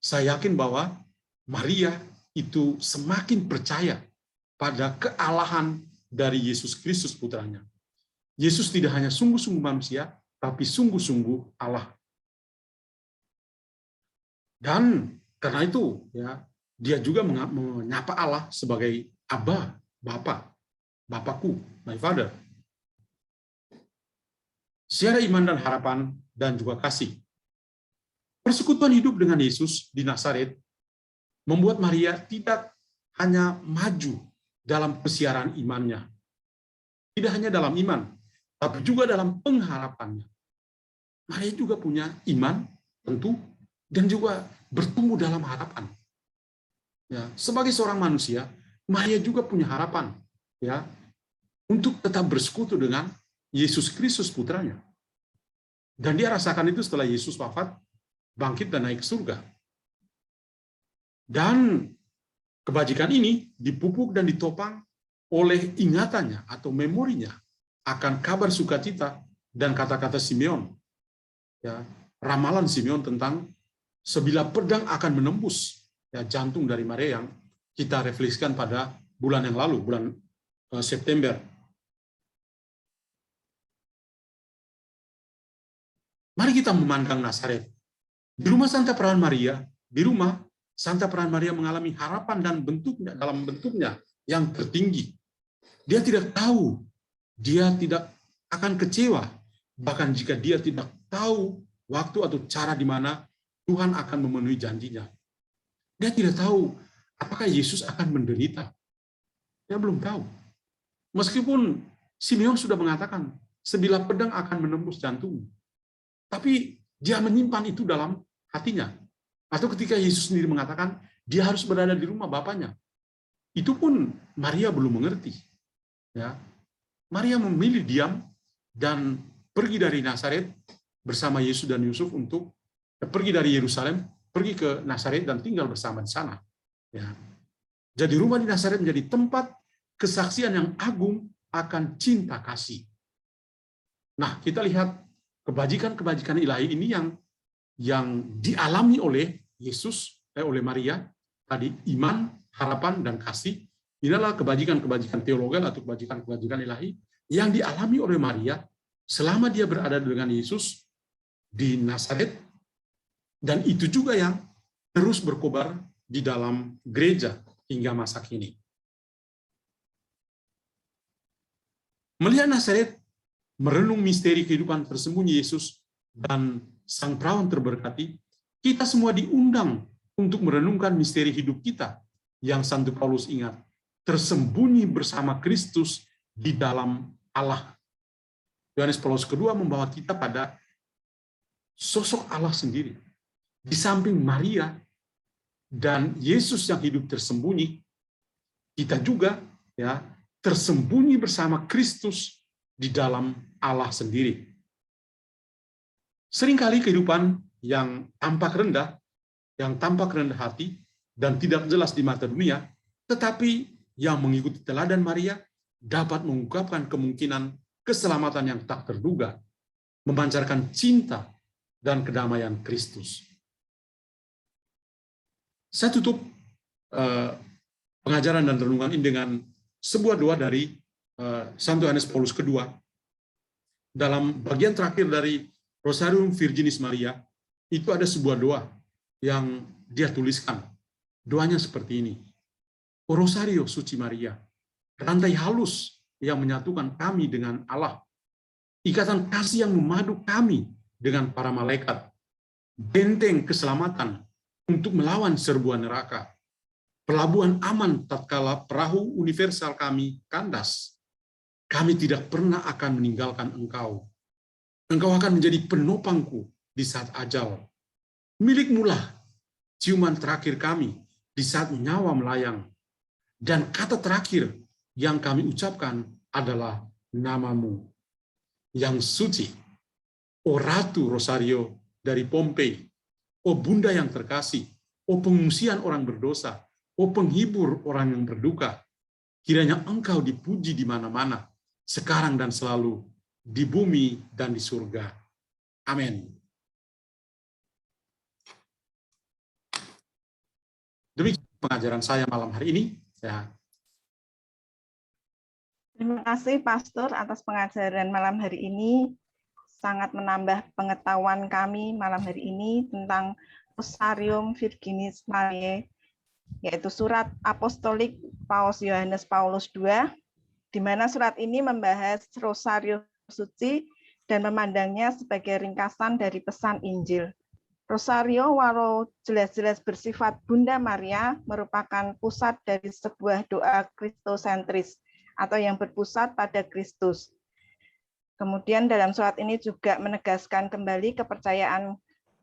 saya yakin bahwa Maria itu semakin percaya pada kealahan dari Yesus Kristus putranya. Yesus tidak hanya sungguh-sungguh manusia, tapi sungguh-sungguh Allah. Dan karena itu, ya, dia juga menyapa Allah sebagai Abba, Bapa, Bapakku, my Father. Secara iman dan harapan dan juga kasih. Persekutuan hidup dengan Yesus di Nazaret membuat Maria tidak hanya maju dalam persiaran imannya. Tidak hanya dalam iman, tapi juga dalam pengharapannya. Maria juga punya iman, tentu, dan juga bertumbuh dalam harapan. Ya, sebagai seorang manusia, Maria juga punya harapan, ya, untuk tetap bersekutu dengan Yesus Kristus putranya. Dan dia rasakan itu setelah Yesus wafat, bangkit dan naik ke surga. Dan kebajikan ini dipupuk dan ditopang oleh ingatannya atau memorinya akan kabar sukacita dan kata-kata Simeon. Ya, ramalan Simeon tentang sebilah pedang akan menembus, ya, jantung dari Maria yang kita refleksikan pada bulan yang lalu, bulan September. Mari kita memandang Nazaret. Di rumah Santa Perawan Maria, di rumah Santa Perawan Maria mengalami harapan dan bentuknya dalam bentuknya yang tertinggi. Dia tidak tahu, dia tidak akan kecewa, bahkan jika dia tidak tahu waktu atau cara di mana Tuhan akan memenuhi janjinya. Dia tidak tahu apakah Yesus akan menderita. Dia belum tahu. Meskipun Simeon sudah mengatakan, sebilah pedang akan menembus jantung. Tapi dia menyimpan itu dalam hatinya. Atau ketika Yesus sendiri mengatakan, dia harus berada di rumah Bapaknya. Itu pun Maria belum mengerti. Ya. Maria memilih diam dan pergi dari Nazaret bersama Yesus dan Yusuf untuk pergi dari Yerusalem, pergi ke Nazaret dan tinggal bersama di sana. Ya. Jadi rumah di Nazaret menjadi tempat kesaksian yang agung akan cinta kasih. Nah, kita lihat kebajikan-kebajikan ilahi ini yang dialami oleh Yesus, oleh Maria, tadi iman, harapan, dan kasih. Ini adalah kebajikan-kebajikan teologal atau kebajikan-kebajikan ilahi yang dialami oleh Maria selama dia berada dengan Yesus di Nazaret, dan itu juga yang terus berkobar di dalam gereja hingga masa kini. Melihat Nazaret, merenung misteri kehidupan tersembunyi Yesus dan Sang Perawan terberkati, kita semua diundang untuk merenungkan misteri hidup kita yang Santo Paulus ingat, tersembunyi bersama Kristus di dalam Allah. Yohanes Paulus kedua membawa kita pada sosok Allah sendiri. Di samping Maria dan Yesus yang hidup tersembunyi, kita juga, ya, tersembunyi bersama Kristus di dalam Allah sendiri. Seringkali kehidupan yang tampak rendah hati dan tidak jelas di mata dunia, tetapi yang mengikuti teladan Maria dapat mengungkapkan kemungkinan keselamatan yang tak terduga, memancarkan cinta dan kedamaian Kristus. Saya tutup pengajaran dan renungan ini dengan sebuah doa dari Santo Yohanes Paulus kedua. Dalam bagian terakhir dari Rosarium Virginis Maria, itu ada sebuah doa yang dia tuliskan. Doanya seperti ini. O Rosario Suci Maria, rantai halus yang menyatukan kami dengan Allah, ikatan kasih yang memadu kami dengan para malaikat, benteng keselamatan untuk melawan serbuan neraka, pelabuhan aman tatkala perahu universal kami kandas. Kami tidak pernah akan meninggalkan Engkau. Engkau akan menjadi penopangku di saat ajal. Milikmulah ciuman terakhir kami di saat nyawa melayang. Dan kata terakhir yang kami ucapkan adalah namamu yang suci. O Ratu Rosario dari Pompei, o Bunda yang terkasih, o pengungsian orang berdosa, o penghibur orang yang berduka, kiranya Engkau dipuji di mana-mana, sekarang dan selalu, di bumi dan di surga. Amin. Demikian pengajaran saya malam hari ini. Ya, Terima kasih Pastor atas pengajaran malam hari ini. Sangat menambah pengetahuan kami malam hari ini tentang Rosarium Virginis Mariae, yaitu surat apostolik Paus Yohanes Paulus II, di mana surat ini membahas Rosario Suci dan memandangnya sebagai ringkasan dari pesan Injil. Rosario, walau jelas-jelas bersifat Bunda Maria, merupakan pusat dari sebuah doa kristosentris atau yang berpusat pada Kristus. Kemudian dalam surat ini juga menegaskan kembali kepercayaan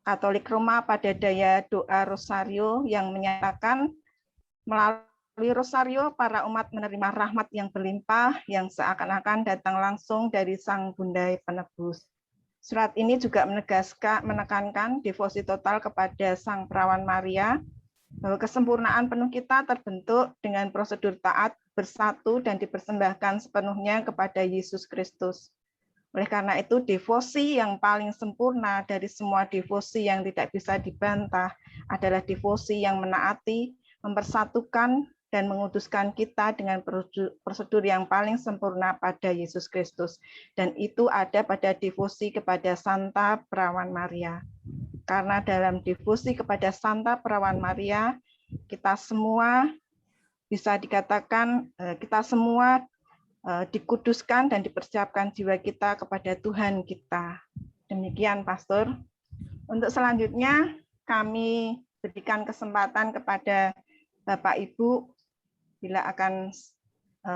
Katolik Roma pada daya doa Rosario yang menyatakan melalui Rosario para umat menerima rahmat yang berlimpah yang seakan-akan datang langsung dari Sang Bunda Penebus. Surat ini juga menekankan devosi total kepada Sang Perawan Maria, bahwa kesempurnaan penuh kita terbentuk dengan prosedur taat, bersatu, dan dipersembahkan sepenuhnya kepada Yesus Kristus. Oleh karena itu, devosi yang paling sempurna dari semua devosi yang tidak bisa dibantah adalah devosi yang menaati, mempersatukan, dan menguduskan kita dengan prosedur yang paling sempurna pada Yesus Kristus. Dan itu ada pada devosi kepada Santa Perawan Maria. Karena dalam devosi kepada Santa Perawan Maria, kita semua bisa dikatakan, kita semua dikuduskan dan dipersiapkan jiwa kita kepada Tuhan kita. Demikian, Pastor. Untuk selanjutnya, kami berikan kesempatan kepada Bapak Ibu bila akan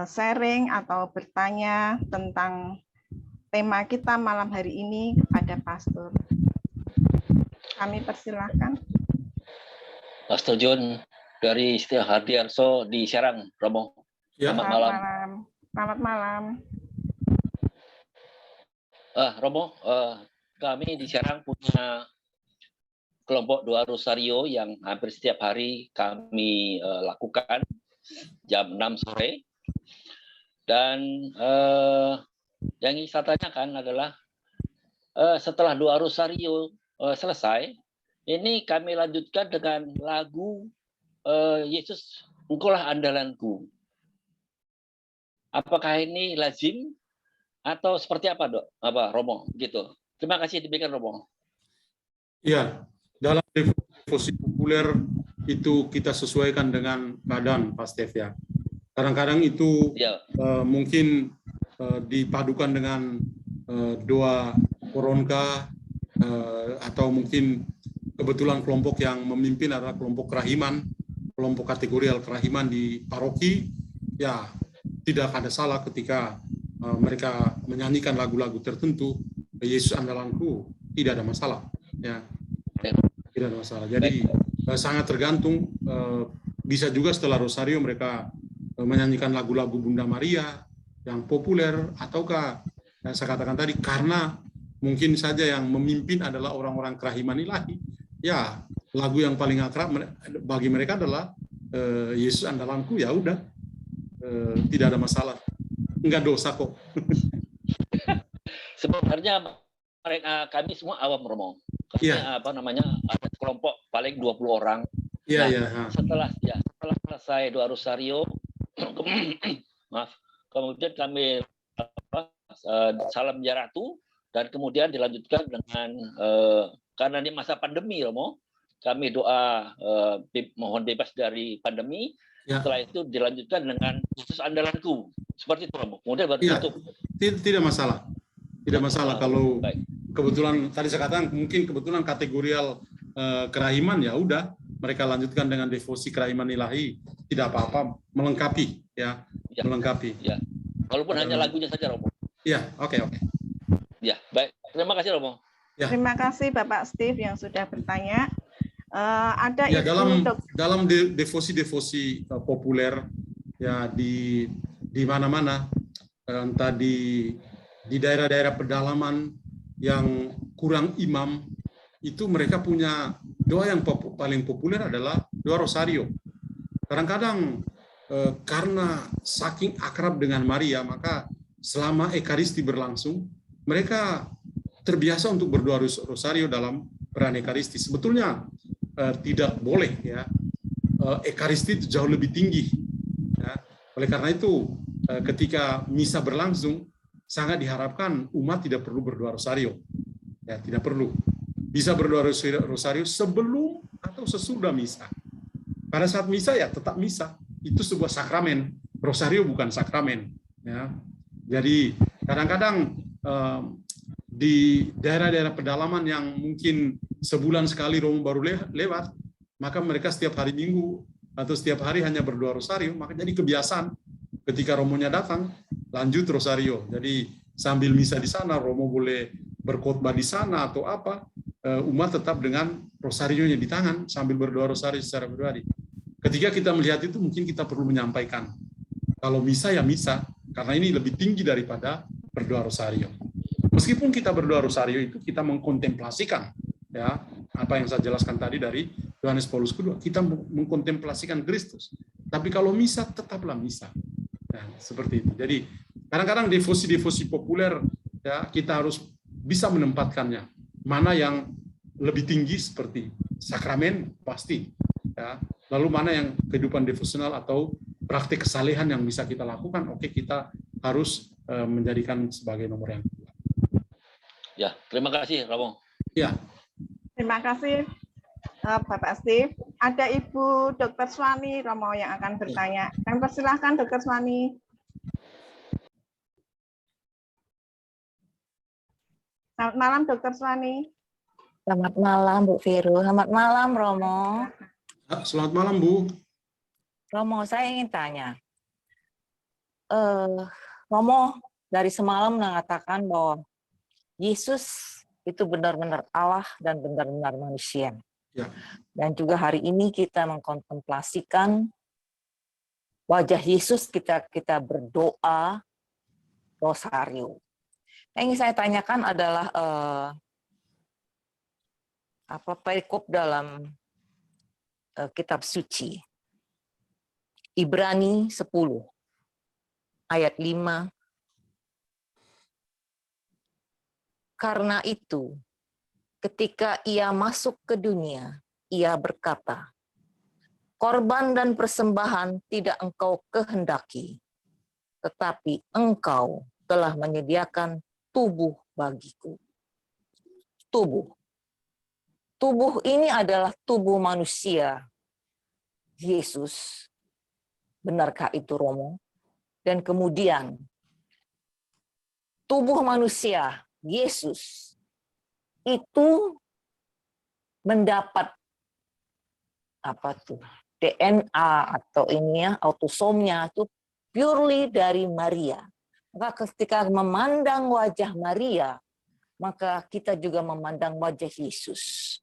sharing atau bertanya tentang tema kita malam hari ini kepada Pastor. Kami persilahkan. Pastor John dari Setia Hardiarso di Serang, Romo. Ya. Selamat malam. Selamat malam. Romo, kami di Serang punya kelompok doa Rosario yang hampir setiap hari kami lakukan jam 6 sore. Dan yang ingin saya tanyakan adalah setelah doa Rosario selesai, ini kami lanjutkan dengan lagu Yesus, Engkaulah Andalanku. Apakah ini lazim atau seperti apa, Dok? Apa, Romo? Gitu. Terima kasih demikian, Romo. Iya, dalam devosi populer itu kita sesuaikan dengan keadaan, Pak Stef, ya. Kadang-kadang itu Ya. Mungkin dipadukan dengan doa koronka, atau mungkin kebetulan kelompok yang memimpin adalah kelompok kerahiman, kelompok kategorial kerahiman di paroki, ya tidak ada salah ketika mereka menyanyikan lagu-lagu tertentu, Yesus Andalanku, tidak ada masalah, ya, tidak ada masalah. Jadi sangat tergantung, bisa juga setelah Rosario mereka menyanyikan lagu-lagu Bunda Maria yang populer, ataukah saya katakan tadi karena mungkin saja yang memimpin adalah orang-orang kerahiman ilahi, ya lagu yang paling akrab bagi mereka adalah Yesus Andalanku, ya udah, tidak ada masalah, enggak dosa kok. Sebenarnya kami semua awam, Romo. Karena apa namanya, ada kelompok paling 20 orang. Setelah selesai doa Rosario, maaf, kemudian kami salam jaratu, dan kemudian dilanjutkan dengan karena ini masa pandemi, Romo, kami doa mohon bebas dari pandemi. Setelah itu dilanjutkan dengan Yesus Andalanku, seperti itu, Romo. Kemudian baru tutup. Tidak masalah, tidak masalah. Kalau kebetulan tadi saya katakan mungkin kebetulan kategorial kerahiman, ya udah mereka lanjutkan dengan devosi kerahiman ilahi, tidak apa-apa, melengkapi, ya. Melengkapi. Ya. Walaupun hanya lagunya saja, Romo. Ya, oke. Ya, baik. Terima kasih, Romo. Ya. Terima kasih Bapak Steve yang sudah bertanya. Ada ya, dalam devosi populer, ya di mana-mana, entah di daerah-daerah pedalaman yang kurang imam, itu mereka punya doa yang paling populer adalah doa Rosario. Kadang-kadang karena saking akrab dengan Maria, maka selama Ekaristi berlangsung, mereka terbiasa untuk berdoa Rosario dalam perayaan Ekaristi. Sebetulnya tidak boleh, ya. Ekaristi itu jauh lebih tinggi, ya. Oleh karena itu ketika misa berlangsung, sangat diharapkan umat tidak perlu berdoa rosario. Ya, tidak perlu. Bisa berdoa rosario sebelum atau sesudah misa. Pada saat misa ya tetap misa. Itu sebuah sakramen. Rosario bukan sakramen. Ya. Jadi kadang-kadang di daerah-daerah pedalaman yang mungkin sebulan sekali Romo baru lewat, maka mereka setiap hari Minggu atau setiap hari hanya berdoa rosario, maka jadi kebiasaan ketika Romonya datang, lanjut rosario. Jadi sambil misa di sana, Romo boleh berkhotbah di sana atau apa, umat tetap dengan rosarionya di tangan sambil berdoa rosario secara pribadi. Ketika kita melihat itu, mungkin kita perlu menyampaikan, kalau misa ya misa, karena ini lebih tinggi daripada berdoa rosario. Meskipun kita berdoa rosario itu kita mengkontemplasikan, ya apa yang saya jelaskan tadi dari Yohanes Paulus II, kita mengkontemplasikan Kristus. Tapi kalau misa tetaplah misa. Nah, seperti itu. Jadi kadang-kadang devosi-devosi populer ya kita harus bisa menempatkannya. Mana yang lebih tinggi seperti sakramen pasti, ya. Lalu mana yang kehidupan devosional atau praktik kesalehan yang bisa kita lakukan, oke, kita harus menjadikan sebagai nomor yang kedua. Ya, terima kasih Romo. Ya. Terima kasih Bapak Steve. Ada Ibu Dr. Swani Romo yang akan bertanya. Kami persilahkan Dr. Swani. Selamat malam Dr. Swani. Selamat malam Bu Vero. Selamat malam Romo. Selamat malam Bu. Romo, saya ingin tanya. Romo dari semalam mengatakan bahwa Yesus itu benar-benar Allah dan benar-benar manusia. Ya. Dan juga hari ini kita mengkontemplasikan wajah Yesus, kita berdoa rosario. Yang ingin saya tanyakan adalah apa perikop dalam kitab suci. Ibrani 10 ayat 5. Karena itu, ketika ia masuk ke dunia, ia berkata, korban dan persembahan tidak engkau kehendaki, tetapi engkau telah menyediakan tubuh bagiku. Tubuh. Tubuh ini adalah tubuh manusia Yesus. Benarkah itu Romo? Dan kemudian tubuh manusia Yesus itu mendapat apa tuh DNA atau ini ya autosomnya itu purely dari Maria. Maka ketika memandang wajah Maria, maka kita juga memandang wajah Yesus.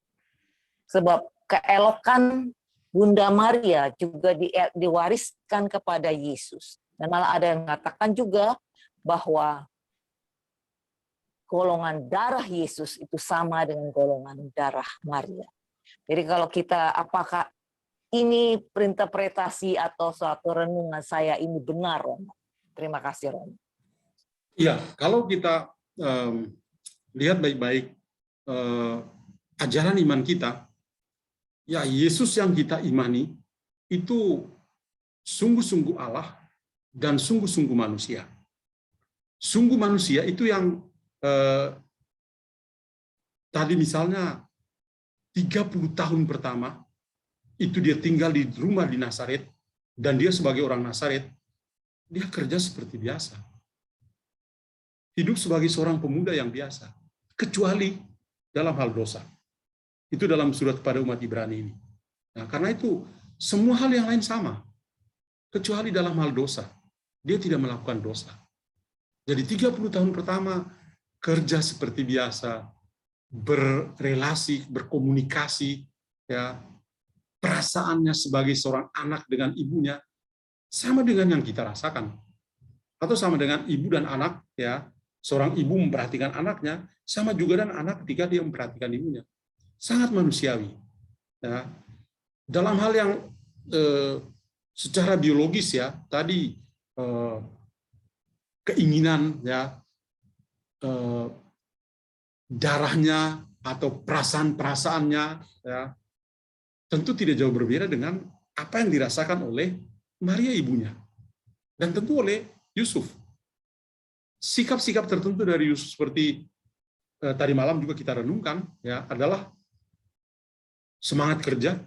Sebab keelokan Bunda Maria juga diwariskan kepada Yesus. Dan malah ada yang mengatakan juga bahwa golongan darah Yesus itu sama dengan golongan darah Maria. Jadi kalau kita, apakah ini interpretasi atau suatu renungan saya ini benar, Romo? Terima kasih, Romo. Iya, kalau kita lihat baik-baik ajaran iman kita, ya Yesus yang kita imani itu sungguh-sungguh Allah dan sungguh-sungguh manusia. Sungguh manusia itu yang tadi misalnya 30 tahun pertama itu dia tinggal di rumah di Nazaret dan dia sebagai orang Nazaret dia kerja seperti biasa. Hidup sebagai seorang pemuda yang biasa, kecuali dalam hal dosa. Itu dalam surat kepada umat Ibrani ini. Nah, karena itu semua hal yang lain sama, kecuali dalam hal dosa. Dia tidak melakukan dosa. Jadi 30 tahun pertama kerja seperti biasa, berrelasi, berkomunikasi, ya, perasaannya sebagai seorang anak dengan ibunya sama dengan yang kita rasakan, atau sama dengan ibu dan anak, ya, seorang ibu memperhatikan anaknya, sama juga dengan anak ketika dia memperhatikan ibunya, sangat manusiawi. Ya. Dalam hal yang secara biologis ya, tadi keinginan ya. Darahnya atau perasaan-perasaannya ya, tentu tidak jauh berbeda dengan apa yang dirasakan oleh Maria ibunya dan tentu oleh Yusuf. Sikap-sikap tertentu dari Yusuf seperti tadi malam juga kita renungkan, ya, adalah semangat kerja,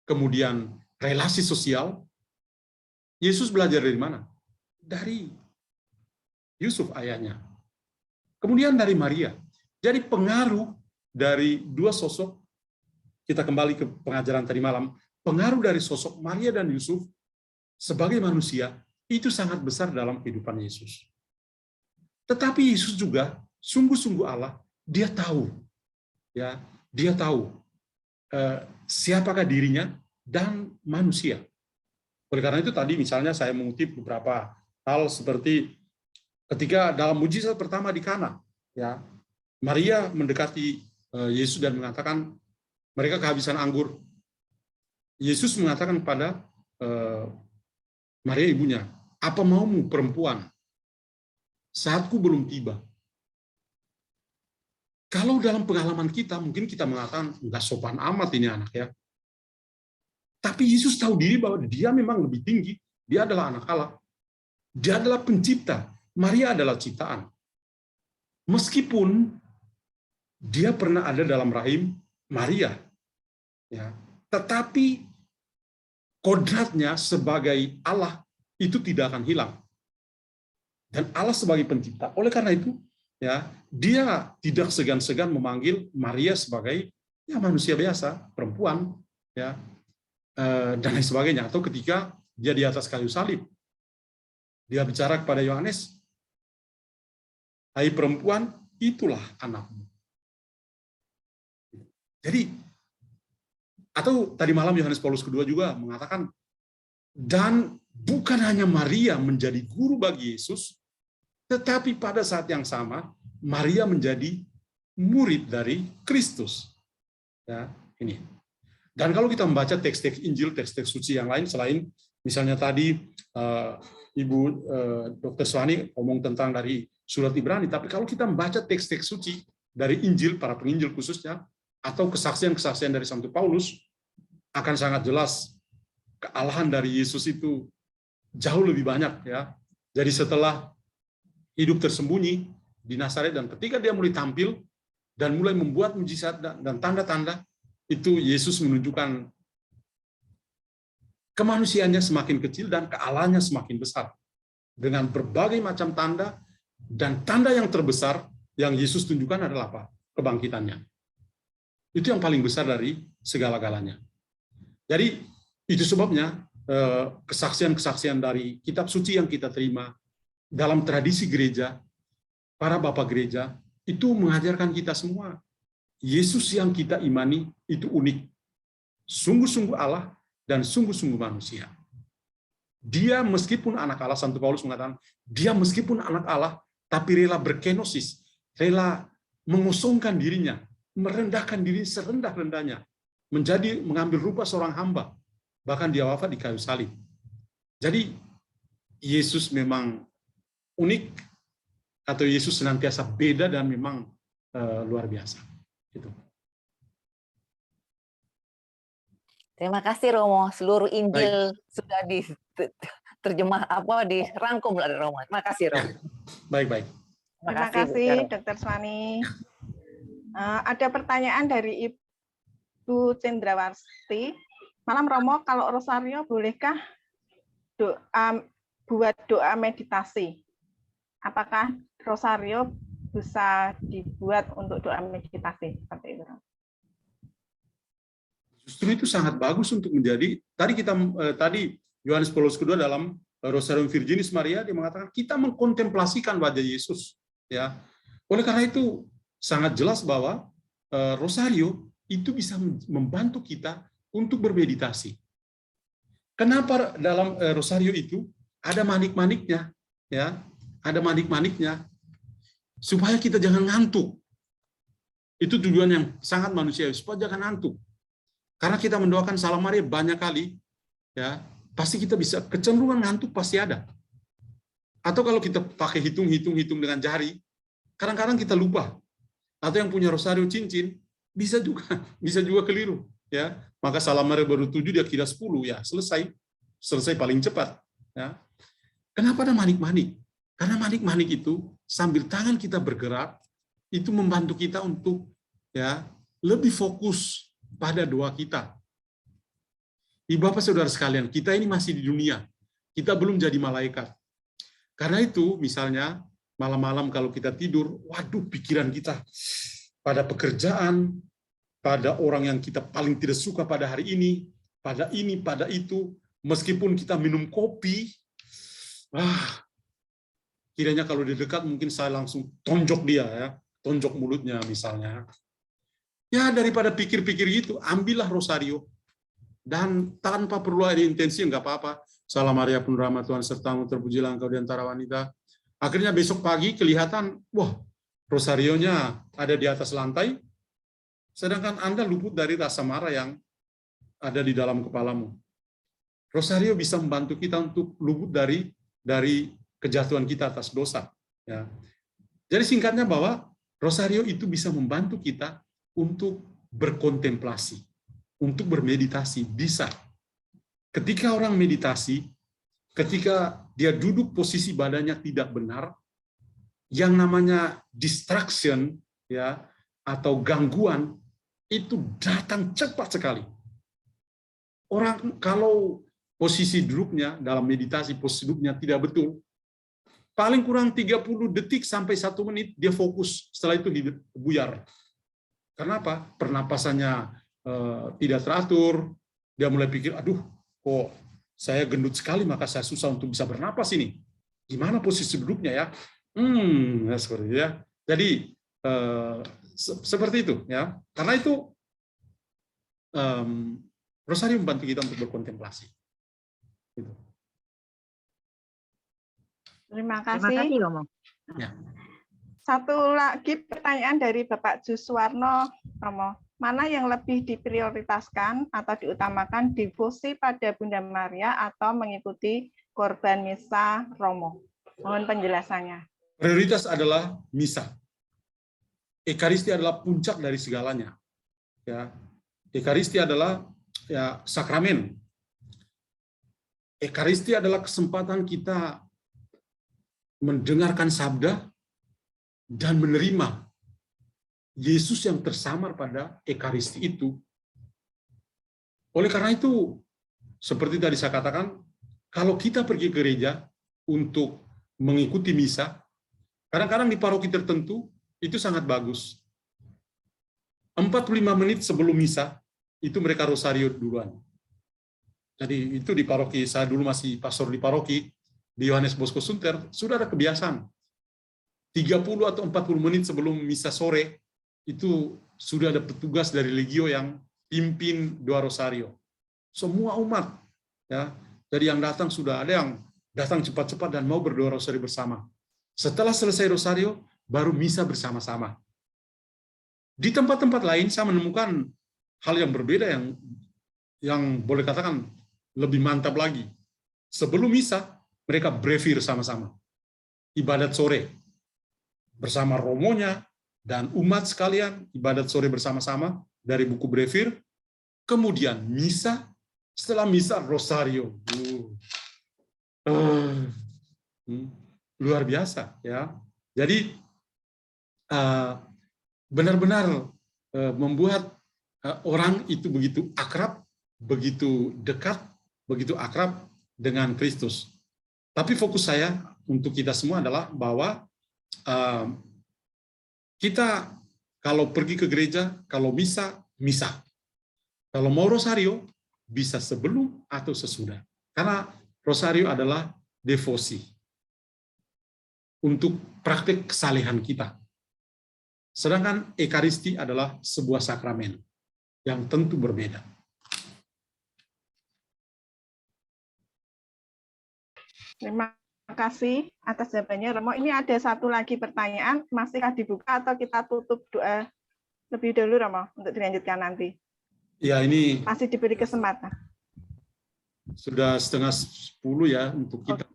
kemudian relasi sosial. Yesus belajar dari mana? Dari Yusuf ayahnya. Kemudian dari Maria. Jadi pengaruh dari dua sosok, kita kembali ke pengajaran tadi malam, pengaruh dari sosok Maria dan Yusuf sebagai manusia itu sangat besar dalam kehidupan Yesus. Tetapi Yesus juga sungguh-sungguh Allah, dia tahu, ya, dia tahu siapakah dirinya dan manusia. Oleh karena itu tadi misalnya saya mengutip beberapa hal seperti ketika dalam mujizat pertama di Kana, ya, Maria mendekati Yesus dan mengatakan mereka kehabisan anggur. Yesus mengatakan kepada Maria ibunya, apa maumu perempuan? Saatku belum tiba. Kalau dalam pengalaman kita, mungkin kita mengatakan, enggak sopan amat ini anak, ya. Tapi Yesus tahu diri bahwa dia memang lebih tinggi. Dia adalah anak Allah. Dia adalah pencipta. Maria adalah ciptaan. Meskipun dia pernah ada dalam rahim Maria, ya, tetapi kodratnya sebagai Allah itu tidak akan hilang. Dan Allah sebagai pencipta. Oleh karena itu, ya, dia tidak segan-segan memanggil Maria sebagai, ya, manusia biasa, perempuan, ya, dan lain sebagainya. Atau ketika dia di atas kayu salib, dia bicara kepada Yohanes, hai perempuan, itulah anakmu. Jadi, atau tadi malam Yohanes Paulus kedua juga mengatakan, dan bukan hanya Maria menjadi guru bagi Yesus, tetapi pada saat yang sama, Maria menjadi murid dari Kristus. Ya, ini. Dan kalau kita membaca teks-teks Injil, teks-teks suci yang lain, selain misalnya tadi Ibu Dr. Swani ngomong tentang dari surat Ibrani, tapi kalau kita membaca teks-teks suci dari Injil, para penginjil khususnya, atau kesaksian-kesaksian dari Santo Paulus, akan sangat jelas kealahan dari Yesus itu jauh lebih banyak, ya. Jadi setelah hidup tersembunyi di Nazaret dan ketika dia mulai tampil dan mulai membuat mujizat dan tanda-tanda, itu Yesus menunjukkan kemanusiaannya semakin kecil dan kealahannya semakin besar. Dengan berbagai macam tanda, dan tanda yang terbesar yang Yesus tunjukkan adalah apa? Kebangkitannya. Itu yang paling besar dari segala-galanya. Jadi itu sebabnya kesaksian-kesaksian dari kitab suci yang kita terima dalam tradisi gereja, para bapak gereja, itu mengajarkan kita semua, Yesus yang kita imani itu unik. Sungguh-sungguh Allah dan sungguh-sungguh manusia. Dia meskipun anak Allah, Santo Paulus mengatakan, dia meskipun anak Allah, tapi rela berkenosis, rela mengosongkan dirinya, merendahkan diri serendah-rendahnya, mengambil rupa seorang hamba, bahkan dia wafat di kayu salib. Jadi Yesus memang unik, atau Yesus senantiasa beda dan memang luar biasa. Gitu. Terima kasih Romo, seluruh Injil sudah diterjemah dirangkum oleh Romo. Terima kasih Romo. Baik. Terima kasih Dr. Swani. Ada pertanyaan dari Ibu Cendrawasti. Malam Romo, kalau Rosario bolehkah buat doa meditasi? Apakah Rosario bisa dibuat untuk doa meditasi seperti itu? Justru itu sangat bagus untuk menjadi, tadi Yohanes Paulus kedua dalam Rosarium Virginis Maria, dia mengatakan kita mengkontemplasikan wajah Yesus, ya. Oleh karena itu sangat jelas bahwa Rosario itu bisa membantu kita untuk bermeditasi. Kenapa dalam Rosario itu ada manik-maniknya, ya, ada manik-maniknya supaya kita jangan ngantuk. Itu tujuan yang sangat manusiawi, supaya jangan ngantuk. Karena kita mendoakan Salam Maria banyak kali, ya, pasti kita bisa kecenderungan ngantuk pasti ada. Atau kalau kita pakai hitung dengan jari, kadang-kadang kita lupa. Atau yang punya rosario cincin bisa juga keliru, ya. Maka Salam Maria baru 7 dia kira 10, ya, selesai paling cepat, ya. Kenapa ada manik-manik? Karena manik-manik itu sambil tangan kita bergerak, itu membantu kita untuk ya lebih fokus pada doa kita. Ibu bapak saudara sekalian, kita ini masih di dunia. Kita belum jadi malaikat. Karena itu, misalnya, malam-malam kalau kita tidur, waduh pikiran kita pada pekerjaan, pada orang yang kita paling tidak suka pada hari ini, pada itu, meskipun kita minum kopi, kiranya kalau di dekat mungkin saya langsung tonjok dia, ya, tonjok mulutnya misalnya. Ya daripada pikir-pikir gitu, ambillah rosario. Dan tanpa perlu ada intensi, enggak apa-apa. Salam Maria penuh rahmat Tuhan sertamu, terpujilah engkau di antara wanita. Akhirnya besok pagi kelihatan, wah, rosarionya ada di atas lantai, sedangkan Anda luput dari rasa marah yang ada di dalam kepalamu. Rosario bisa membantu kita untuk luput dari kejatuhan kita atas dosa. Ya. Jadi singkatnya bahwa rosario itu bisa membantu kita untuk berkontemplasi, untuk bermeditasi, bisa. Ketika orang meditasi, ketika dia duduk posisi badannya tidak benar, yang namanya distraction ya atau gangguan itu datang cepat sekali. Orang kalau posisi duduknya dalam meditasi, posisi duduknya tidak betul, paling kurang 30 detik sampai 1 menit dia fokus, setelah itu buyar. Kenapa? Pernapasannya tidak teratur, dia mulai pikir, aduh, kok saya gendut sekali, maka saya susah untuk bisa bernapas ini. Gimana posisi duduknya ya? Ya seperti itu ya. Jadi seperti itu ya. Karena itu rosario membantu kita untuk berkontemplasi. Gitu. Terima kasih Romo. Ya. Satu lagi pertanyaan dari Bapak Juswarno, Romo. Mana yang lebih diprioritaskan atau diutamakan, devosi pada Bunda Maria atau mengikuti korban misa Romo? Mohon penjelasannya. Prioritas adalah misa. Ekaristi adalah puncak dari segalanya. Ya. Ekaristi adalah ya sakramen. Ekaristi adalah kesempatan kita mendengarkan sabda dan menerima Yesus yang tersamar pada Ekaristi itu. Oleh karena itu, seperti tadi saya katakan, kalau kita pergi ke gereja untuk mengikuti misa, kadang-kadang di paroki tertentu itu sangat bagus. 45 menit sebelum misa, itu mereka rosario duluan. Jadi itu di paroki, saya dulu masih pastor di paroki, di Yohanes Bosco Sunter, sudah ada kebiasaan. 30 atau 40 menit sebelum misa sore, itu sudah ada petugas dari Legio yang pimpin doa rosario. Semua umat, ya. Jadi yang datang sudah ada yang datang cepat-cepat dan mau berdoa rosario bersama. Setelah selesai rosario, baru misa bersama-sama. Di tempat-tempat lain saya menemukan hal yang berbeda yang boleh katakan lebih mantap lagi. Sebelum misa, mereka brevir sama-sama. Ibadat sore bersama romonya, dan umat sekalian, ibadat sore bersama-sama dari buku brevir, kemudian misa, setelah misa rosario. Luar biasa ya. Jadi benar-benar membuat orang itu begitu akrab, begitu dekat, begitu akrab dengan Kristus. Tapi fokus saya untuk kita semua adalah bahwa kita kalau pergi ke gereja, kalau misa, misa. Kalau mau rosario, bisa sebelum atau sesudah. Karena rosario adalah devosi untuk praktik kesalehan kita. Sedangkan Ekaristi adalah sebuah sakramen yang tentu berbeda. Terima kasih atas jawabannya, Romo. Ini ada satu lagi pertanyaan, masihkah dibuka atau kita tutup doa lebih dulu, Romo, untuk dilanjutkan nanti? Ya, ini masih diberi kesempatan. Sudah 9:30 ya untuk kita.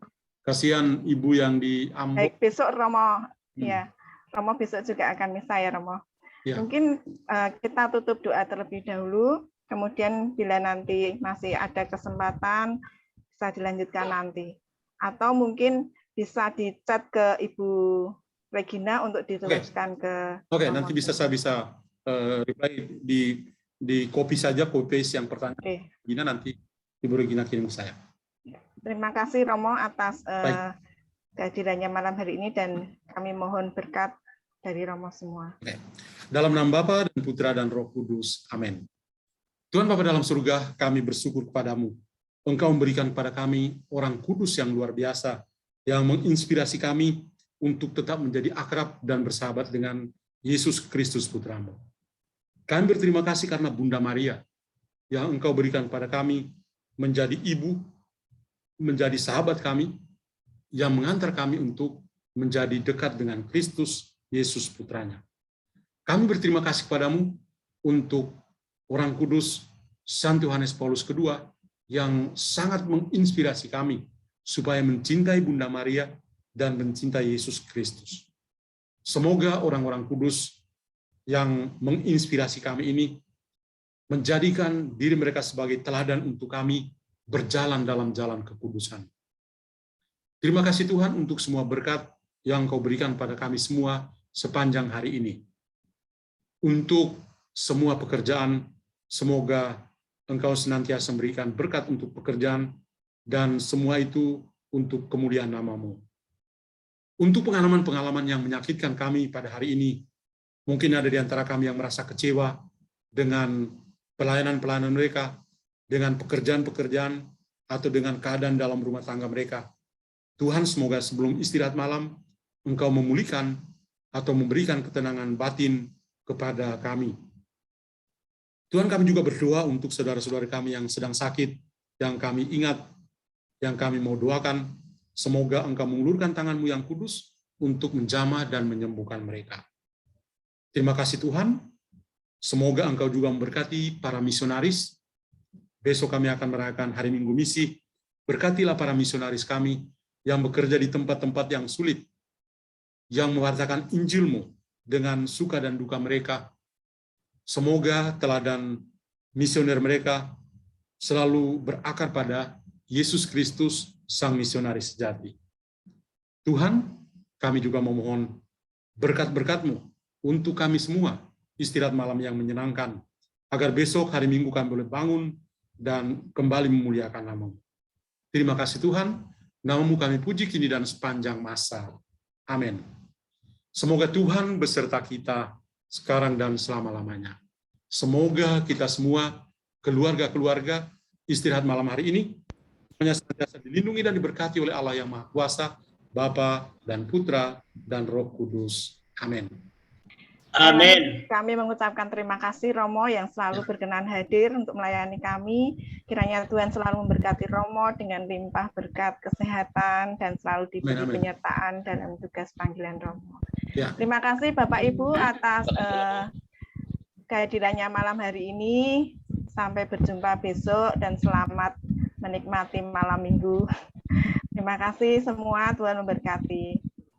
Kasihan ibu yang di Ambon. Baik, besok Romo, ya, Romo besok juga akan misa ya, Romo. Ya. Mungkin kita tutup doa terlebih dahulu, kemudian bila nanti masih ada kesempatan bisa dilanjutkan nanti. atau mungkin bisa di-chat ke Ibu Regina untuk diteruskan ke Oke, nanti saya bisa reply di copy saja, copy paste yang pertanyaan. Regina, nanti Ibu Regina kirim ke saya. Terima kasih Romo atas kehadirannya malam hari ini, dan kami mohon berkat dari Romo semua. Oke. Dalam nama Bapa dan Putra dan Roh Kudus. Amin. Tuhan Bapa dalam surga, kami bersyukur kepadamu. Engkau memberikan kepada kami orang kudus yang luar biasa, yang menginspirasi kami untuk tetap menjadi akrab dan bersahabat dengan Yesus Kristus Putramu. Kami berterima kasih karena Bunda Maria yang Engkau berikan kepada kami menjadi ibu, menjadi sahabat kami, yang mengantar kami untuk menjadi dekat dengan Kristus Yesus Putranya. Kami berterima kasih kepadamu untuk orang kudus Santo Yohanes Paulus II yang sangat menginspirasi kami supaya mencintai Bunda Maria dan mencintai Yesus Kristus. Semoga orang-orang kudus yang menginspirasi kami ini menjadikan diri mereka sebagai teladan untuk kami berjalan dalam jalan kekudusan. Terima kasih Tuhan untuk semua berkat yang Kau berikan pada kami semua sepanjang hari ini. Untuk semua pekerjaan, semoga Engkau senantiasa memberikan berkat untuk pekerjaan, dan semua itu untuk kemuliaan nama-Mu. Untuk pengalaman-pengalaman yang menyakitkan kami pada hari ini, mungkin ada di antara kami yang merasa kecewa dengan pelayanan-pelayanan mereka, dengan pekerjaan-pekerjaan, atau dengan keadaan dalam rumah tangga mereka. Tuhan, semoga sebelum istirahat malam, Engkau memulihkan atau memberikan ketenangan batin kepada kami. Tuhan, kami juga berdoa untuk saudara-saudara kami yang sedang sakit, yang kami ingat, yang kami mau doakan. Semoga Engkau mengulurkan tangan-Mu yang kudus untuk menjamah dan menyembuhkan mereka. Terima kasih Tuhan. Semoga Engkau juga memberkati para misionaris. Besok kami akan merayakan Hari Minggu Misi. Berkatilah para misionaris kami yang bekerja di tempat-tempat yang sulit, yang mewartakan Injil-Mu dengan suka dan duka mereka. Semoga teladan misioner mereka selalu berakar pada Yesus Kristus, Sang Misionaris sejati. Tuhan, kami juga memohon berkat-berkat-Mu untuk kami semua, istirahat malam yang menyenangkan, agar besok hari Minggu kami boleh bangun dan kembali memuliakan nama-Mu. Terima kasih Tuhan, nama-Mu kami puji kini dan sepanjang masa. Amin. Semoga Tuhan beserta kita sekarang dan selama-lamanya. Semoga kita semua, keluarga-keluarga, istirahat malam hari ini, senantiasa dilindungi dan diberkati oleh Allah yang Maha Kuasa, Bapa dan Putra dan Roh Kudus. Amin. Amin. Kami mengucapkan terima kasih Romo yang selalu berkenan hadir untuk melayani kami. Kiranya Tuhan selalu memberkati Romo dengan limpah berkat kesehatan dan selalu diberi penyertaan dalam tugas panggilan Romo. Ya. Terima kasih Bapak Ibu atas kehadirannya malam hari ini. Sampai berjumpa besok dan selamat menikmati malam Minggu. Terima kasih semua, Tuhan memberkati.